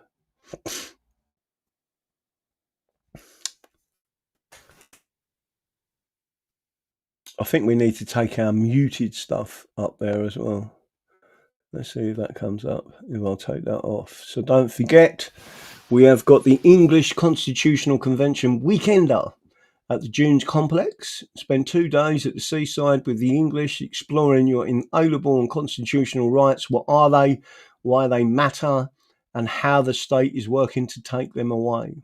Speaker 1: I think we need to take our muted stuff up there as well. Let's see if that comes up, if I'll take that off. So don't forget, we have got the English Constitutional Convention Weekender at the Dunes Complex. Spend 2 days at the seaside with the English, exploring your inalienable and constitutional rights. What are they? Why they matter? And how the state is working to take them away.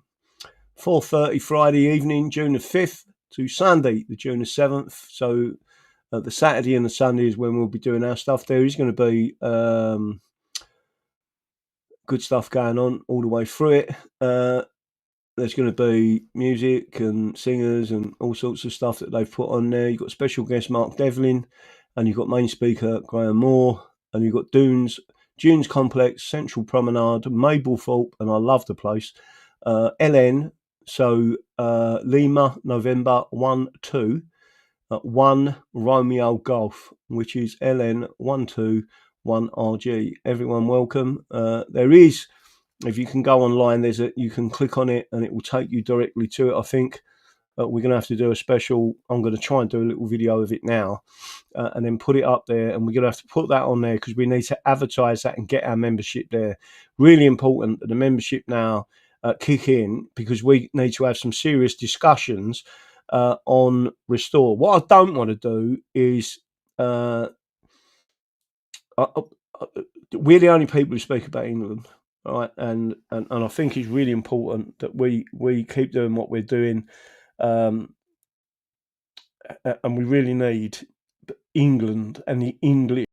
Speaker 1: 4:30 Friday evening, June the 5th to Sunday, the June the 7th. So the Saturday and the Sunday is when we'll be doing our stuff. There is going to be good stuff going on all the way through it. There's going to be music and singers and all sorts of stuff that they've put on there. You've got special guest Mark Devlin, and you've got main speaker Graham Moore, and you've got Dunes Complex, Central Promenade, Mablethorpe, and I love the place. LN, so Lima, November 1-2, 1 Romeo Golf, which is LN 121 RG. Everyone welcome. There is, if you can go online, you can click on it and it will take you directly to it. I think we're going to have to do a special. I'm going to try and do a little video of it now and then put it up there. And we're going to have to put that on there because we need to advertise that and get our membership there. Really important that the membership now kick in, because we need to have some serious discussions on Restore. What I don't want to do is we're the only people who speak about England, right? And I think it's really important that we keep doing what we're doing, and we really need England and the English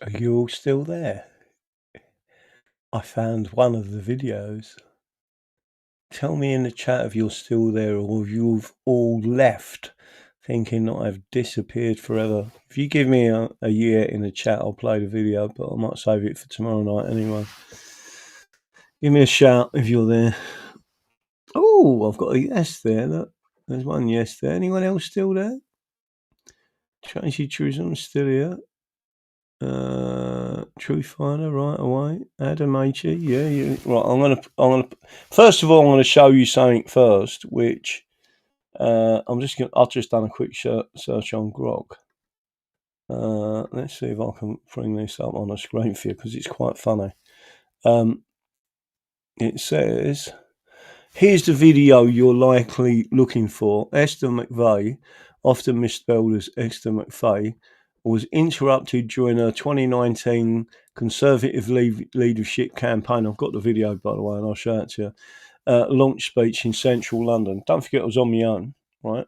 Speaker 1: Are you all still there? I found one of the videos. Tell me in the chat if you're still there or if you've all left thinking that I've disappeared forever. If you give me a year in the chat, I'll play the video, but I might save it for tomorrow night anyway. Give me a shout if you're there. Oh, I've got a yes there. Look, there's one yes there. Anyone else still there? Tracy Chisholm still here. Truth Finder right away. Adam H. Yeah. Right. I'm gonna. First of all, I'm gonna show you something first, which I've just done a quick search on Grok. Let's see if I can bring this up on the screen for you because it's quite funny. It says, here's the video you're likely looking for. Esther McVeigh, often misspelled as Esther McVeigh, was interrupted during a 2019 Conservative leadership campaign. I've got the video, by the way, and I'll show it to you. Launch speech in central London. Don't forget, I was on my own, right?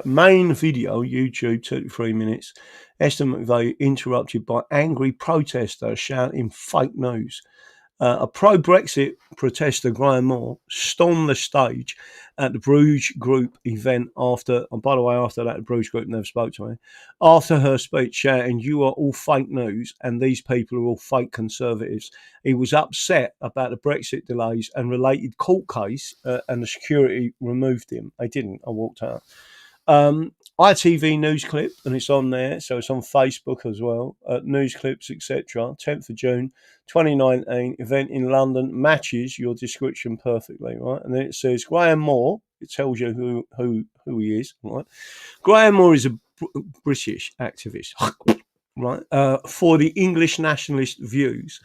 Speaker 1: Main video, YouTube, 2 to 3 minutes. Esther McVeigh interrupted by angry protesters shouting fake news. A pro-Brexit protester, Graham Moore, stormed the stage at the Bruges Group event after, and by the way, after that, the Bruges Group never spoke to me, after her speech shouting, "You are all fake news and these people are all fake Conservatives." He was upset about the Brexit delays and related court case, and the security removed him. They didn't. I walked out. ITV news clip, and it's on there, so it's on Facebook as well. News clips, etc. 10th of June, 2019, event in London matches your description perfectly, right? And then it says Graham Moore. It tells you who he is, right? Graham Moore is a British activist, right? For the English nationalist views.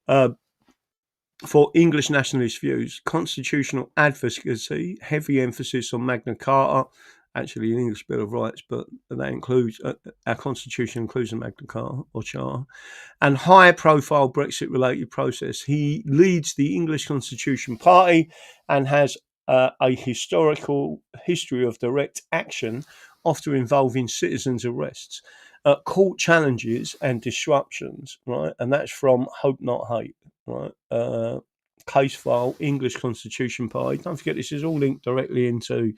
Speaker 1: For English nationalist views, constitutional advocacy, heavy emphasis on Magna Carta. Actually, an English Bill of Rights, but that includes our Constitution includes a Magna Carta or Charter, and high-profile Brexit-related process. He leads the English Constitution Party and has a historical history of direct action, often involving citizens' arrests, court challenges, and disruptions. Right, and that's from Hope Not Hate. Right, case file, English Constitution Party. Don't forget, this is all linked directly into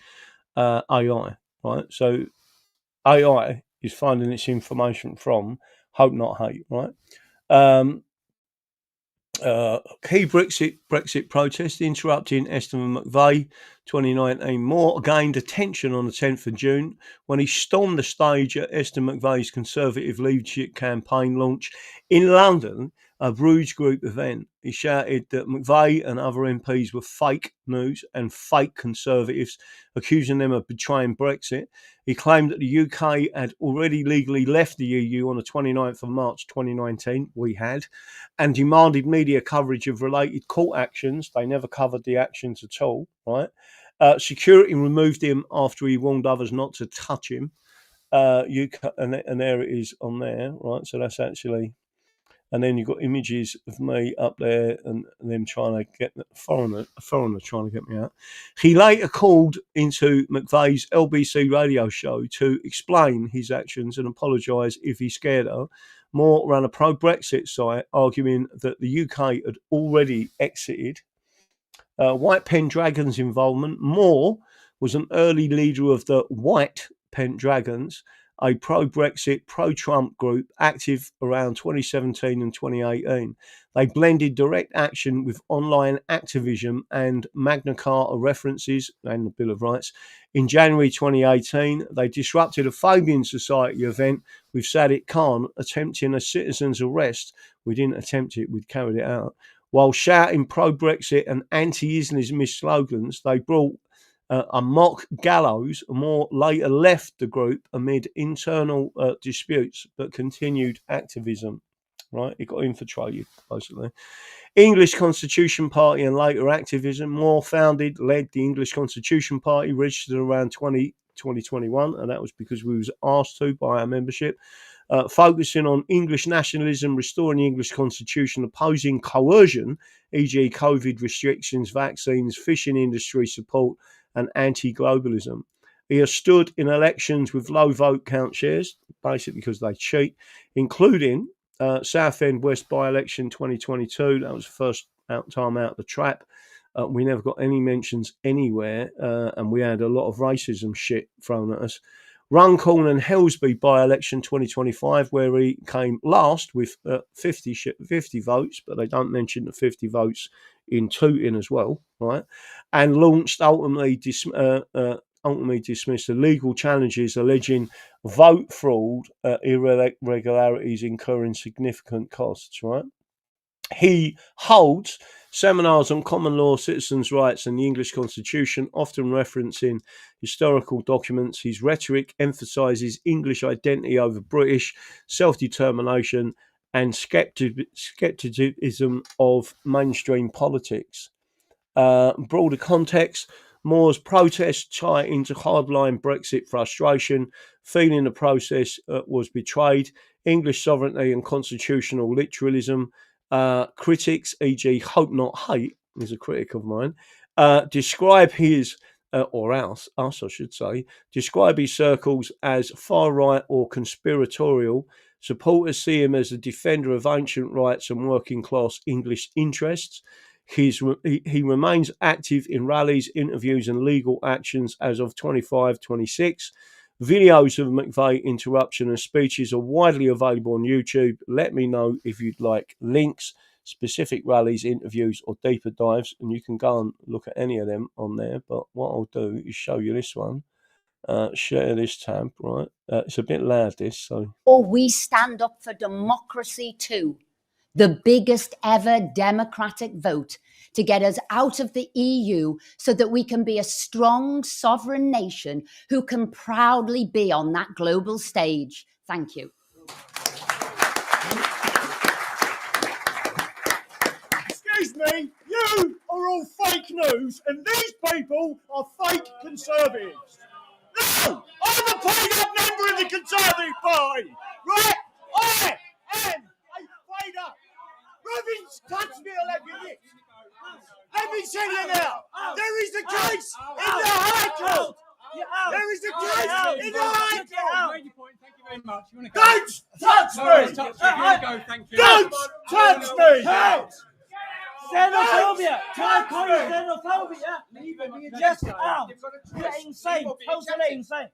Speaker 1: AI, right? So AI is finding its information from Hope Not Hate, right? Key Brexit protest interrupting Esther McVeigh 2019. Moore gained attention on the 10th of June when he stormed the stage at Esther McVeigh's Conservative leadership campaign launch in London, a Bruges Group event. He shouted that McVeigh and other MPs were fake news and fake Conservatives, accusing them of betraying Brexit. He claimed that the UK had already legally left the EU on the 29th of March 2019. We had. And demanded media coverage of related court actions. They never covered the actions at all, right? Security removed him after he warned others not to touch him. And there it is on there, right? So that's actually, and then you've got images of me up there and them trying to get a foreigner trying to get me out. He later called into McVeigh's LBC radio show to explain his actions and apologise if he scared her. Moore ran a pro-Brexit site arguing that the UK had already exited. White Pendragon's involvement. Moore was an early leader of the White Pendragons, a pro-Brexit, pro-Trump group active around 2017 and 2018. They blended direct action with online activism and Magna Carta references and the Bill of Rights. In January 2018, they disrupted a Fabian Society event with Sadiq Khan attempting a citizen's arrest. We didn't attempt it, we carried it out. While shouting pro-Brexit and anti-Islamist slogans, they brought a mock gallows. Moore later left the group amid internal disputes, but continued activism. Right, he got infiltrated, basically. English Constitution Party and later activism. Moore led the English Constitution Party, registered around 2021, and that was because we was asked to by our membership. Focusing on English nationalism, restoring the English Constitution, opposing coercion, e.g. COVID restrictions, vaccines, fishing industry support, and anti-globalism. He has stood in elections with low vote count shares, basically because they cheat, including Southend West by-election 2022. That was the first time out of the trap. We never got any mentions anywhere, and we had a lot of racism shit thrown at us. Runcorn and Helsby by-election 2025, where he came last with 50 votes, but they don't mention the 50 votes in Tooting as well, right? And launched ultimately dismissed the legal challenges alleging vote fraud, irregularities incurring significant costs, right? He holds seminars on common law, citizens' rights, and the English Constitution, often referencing historical documents. His rhetoric emphasises English identity over British, self-determination, and scepticism of mainstream politics. Broader context, Moore's protests tie into hardline Brexit frustration, feeling the process was betrayed, English sovereignty and constitutional literalism. Critics, e.g. Hope Not Hate, is a critic of mine, describe his, or us I should say, describe his circles as far-right or conspiratorial. Supporters see him as a defender of ancient rights and working-class English interests. He remains active in rallies, interviews and legal actions as of 25-26. Videos of McVeigh interruption and speeches are widely available on YouTube. Let me know if you'd like links, specific rallies, interviews or deeper dives, and you can go and look at any of them on there. But what I'll do is show you this one. Share this tab, right? It's a bit loud, this. So.
Speaker 4: Or we stand up for democracy too. The biggest ever democratic vote to get us out of the EU so that we can be a strong sovereign nation who can proudly be on that global stage. Thank you.
Speaker 5: Excuse me, you are all fake news and these people are fake Conservatives. No, I'm a paid-up member of the Conservative Party, right? I am a paid-up. Robin's touched me 11 years. Let me tell you now, there is a case in the High Court. There is a case in the High Court. Don't touch me! Don't touch me!
Speaker 6: Xenophobia! Can I call you xenophobia? Just out. You're insane. Totally insane.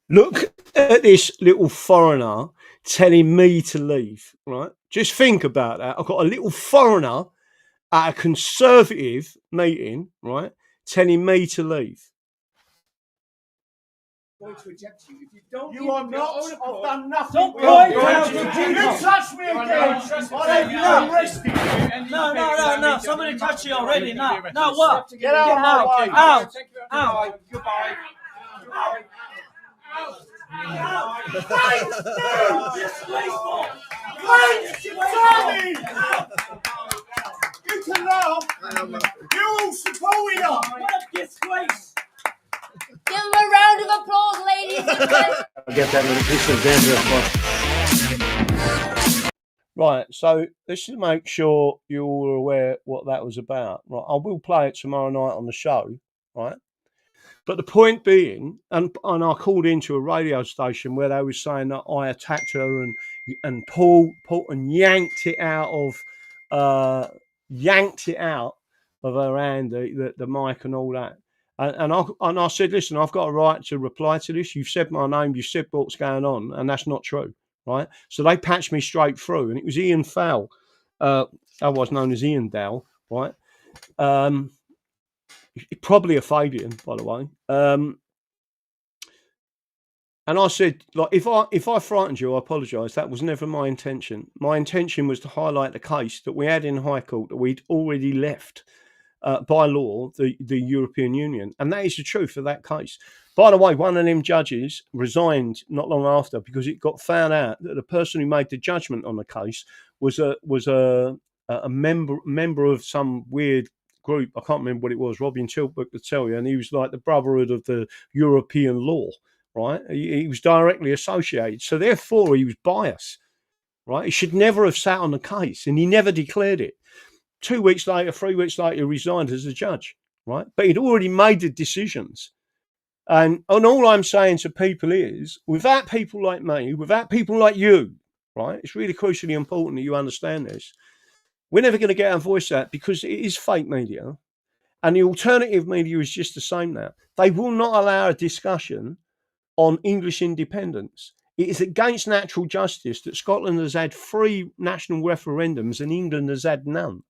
Speaker 1: Look at this little foreigner telling me to leave, right? Just think about that. I've got a little foreigner at a Conservative meeting, right, telling me to leave.
Speaker 5: You are not. I've done nothing.
Speaker 6: Don't
Speaker 5: wrong.
Speaker 6: point out to
Speaker 5: You
Speaker 6: people.
Speaker 5: touch me again. I'll have you arrested.
Speaker 6: No. Somebody touched you already. No, what?
Speaker 5: Get out of my way.
Speaker 6: Out.
Speaker 3: Goodbye.
Speaker 6: Disgraceful.
Speaker 5: Tommy! You can laugh. You're all supporting us.
Speaker 6: What a disgrace.
Speaker 4: Give them a round of applause, ladies and gentlemen.
Speaker 1: I'll get that little piece of dandruff. Right, so let's just make sure you're all aware what that was about. Right, I will play it tomorrow night on the show, right? But the point being, and I called into a radio station where they were saying that I attacked her and pulled and yanked it out of her hand, the mic and all that. And I said, listen, I've got a right to reply to this. You've said my name, you've said what's going on, and that's not true, right? So they patched me straight through, and it was Ian Fowle, otherwise known as Ian Dow, right? Probably a Fabian, by the way. And I said, like, if I frightened you, I apologise. That was never my intention. My intention was to highlight the case that we had in High Court that we'd already left. By law, the European Union. And that is the truth of that case. By the way, one of them judges resigned not long after because it got found out that the person who made the judgment on the case was a member of some weird group. I can't remember what it was. Robin Tilbrook could tell you. And he was like the brotherhood of the European law, right? He was directly associated. So therefore, he was biased, right? He should never have sat on the case, and he never declared it. 2 weeks later, 3 weeks later, he resigned as a judge, right? But he'd already made the decisions. And all I'm saying to people is, without people like me, without people like you, right? It's really crucially important that you understand this. We're never going to get our voice out because it is fake media. And the alternative media is just the same now. They will not allow a discussion on English independence. It is against natural justice that Scotland has had 3 national referendums and England has had none.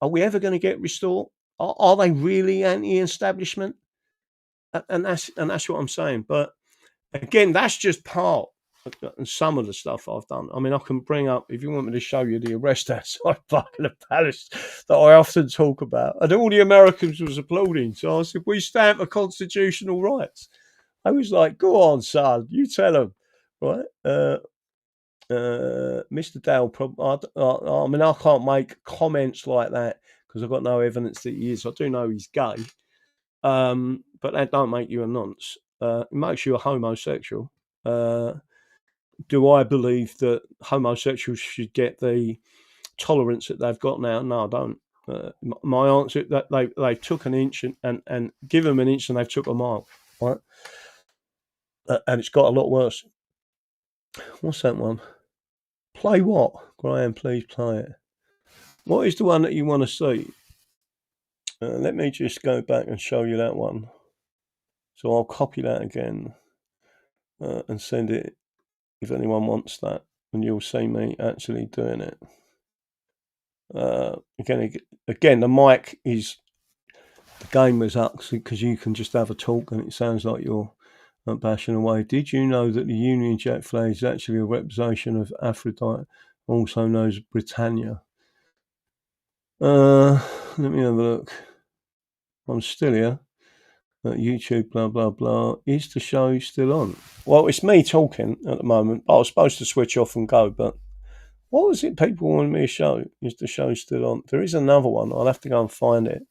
Speaker 1: Are we ever going to get restored? Are they really anti-establishment? And that's what I'm saying. But again, that's just part of some of the stuff I've done. I mean, I can bring up, if you want me to show you the arrest outside Buckingham Palace that I often talk about. And all the Americans was applauding. So I said, we stand for constitutional rights. I was like, go on, son, you tell them, right? Mr. Dale, I mean, I can't make comments like that because I've got no evidence that he is. I do know he's gay, but that don't make you a nonce. It makes you a homosexual. Do I believe that homosexuals should get the tolerance that they've got now? No, I don't. My answer that they took an inch and give them an inch and they've took a mile, right? And it's got a lot worse. What's that one? Play what? Graham, please play it. What is the one that you want to see? Let me just go back and show you that one. So I'll copy that again and send it if anyone wants that. And you'll see me actually doing it. Again, the mic is... The game was up because you can just have a talk and it sounds like you're bashing away. Did you know that the Union Jack flag is actually a representation of Aphrodite, also known as Britannia? Let me have a look. I'm still here. YouTube, blah, blah, blah. Is the show still on? Well, it's me talking at the moment. I was supposed to switch off and go, but what was it people wanted me to show? Is the show still on? There is another one. I'll have to go and find it.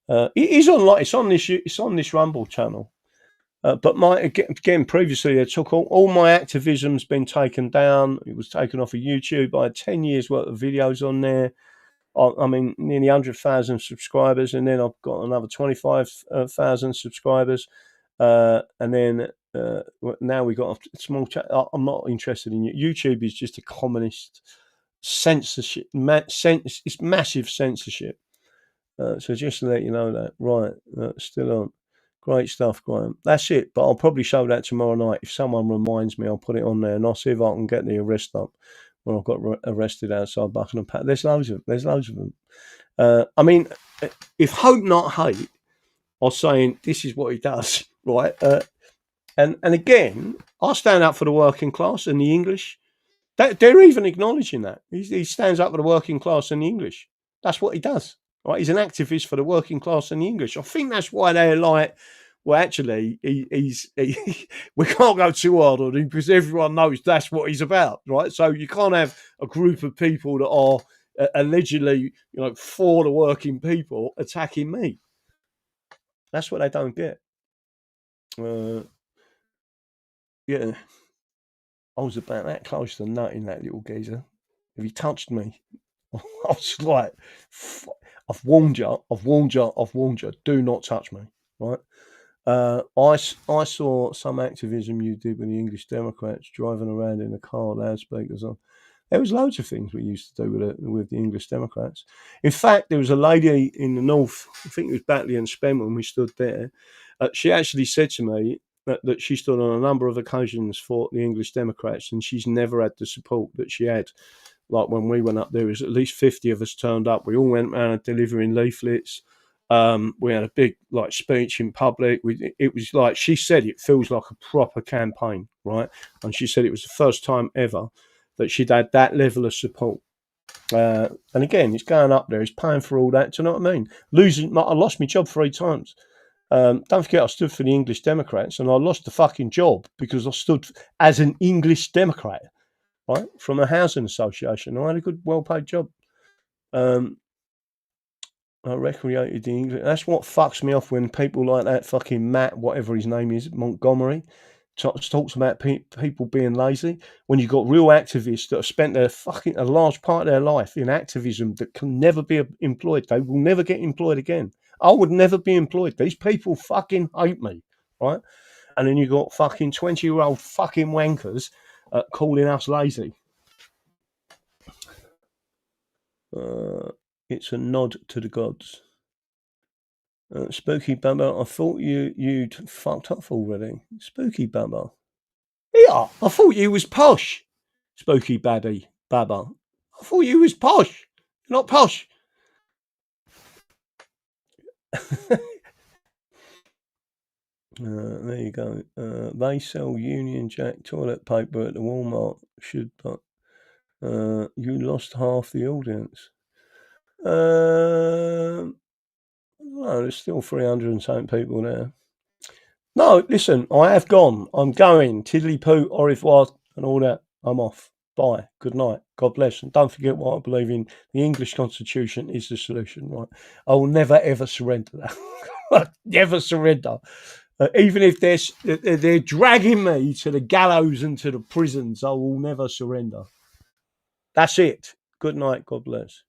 Speaker 1: It is on, it's on this Rumble channel. But again, previously I took all my activism's been taken down. It was taken off of YouTube. I had 10 years worth of videos on there. I mean, nearly 100,000 subscribers, and then I've got another 25,000 subscribers. And then now we got a small chat. I'm not interested in it. YouTube is just a communist censorship. It's massive censorship. So just to let you know that. Right, still on. Great stuff, Graham. That's it. But I'll probably show that tomorrow night. If someone reminds me, I'll put it on there, and I'll see if I can get the arrest up when I've got arrested outside Buckingham Palace. There's loads of them. I mean, if hope not hate are saying this is what he does, right? And again, I stand up for the working class and the English. They're even acknowledging that. He stands up for the working class and the English. That's what he does. Right, he's an activist for the working class and the English. I think that's why they're like, well, actually, we can't go too hard on him because everyone knows that's what he's about, right? So you can't have a group of people that are allegedly, for the working people attacking me. That's what they don't get. Yeah, I was about that close to nutting that little geezer. If he touched me, I was like, I've warned you, do not touch me, right? I saw some activism you did with the English Democrats driving around in a car, loudspeakers on. There was loads of things we used to do with the English Democrats. In fact, there was a lady in the north, I think it was Batley and Spen when we stood there. She actually said to me that she stood on a number of occasions for the English Democrats and she's never had the support that she had. Like when we went up there, was at least 50 of us turned up. We all went around delivering leaflets. We had a big speech in public. It was like, she said it feels like a proper campaign, right? And she said it was the first time ever that she'd had that level of support. And again, it's going up there. It's paying for all that. Do you know what I mean? I lost my job 3 times. Don't forget, I stood for the English Democrats and I lost the fucking job because I stood as an English Democrat. Right, from a housing association. I had a good, well-paid job. I recreated the English. That's what fucks me off when people like that fucking Matt, whatever his name is, Montgomery, talks about people being lazy. When you've got real activists that have spent a large part of their life in activism that can never be employed. They will never get employed again. I would never be employed. These people fucking hate me, right? And then you've got fucking 20-year-old fucking wankers calling us lazy. It's a nod to the gods. Spooky Baba, I thought you'd fucked off already. Spooky Baba. Yeah, I thought you was posh. Spooky Baba. I thought you was posh. You're not posh. There you go. They sell Union Jack toilet paper at the Walmart. But you lost half the audience. No, there's still 300 and something people there. No, listen, I have gone. I'm going. Tiddly poo, au revoir, and all that. I'm off. Bye. Good night. God bless. And don't forget what I believe in. The English Constitution is the solution, right? I will never, ever surrender that. Never surrender. Even if they're dragging me to the gallows and to the prisons, I will never surrender. That's it. Good night. God bless.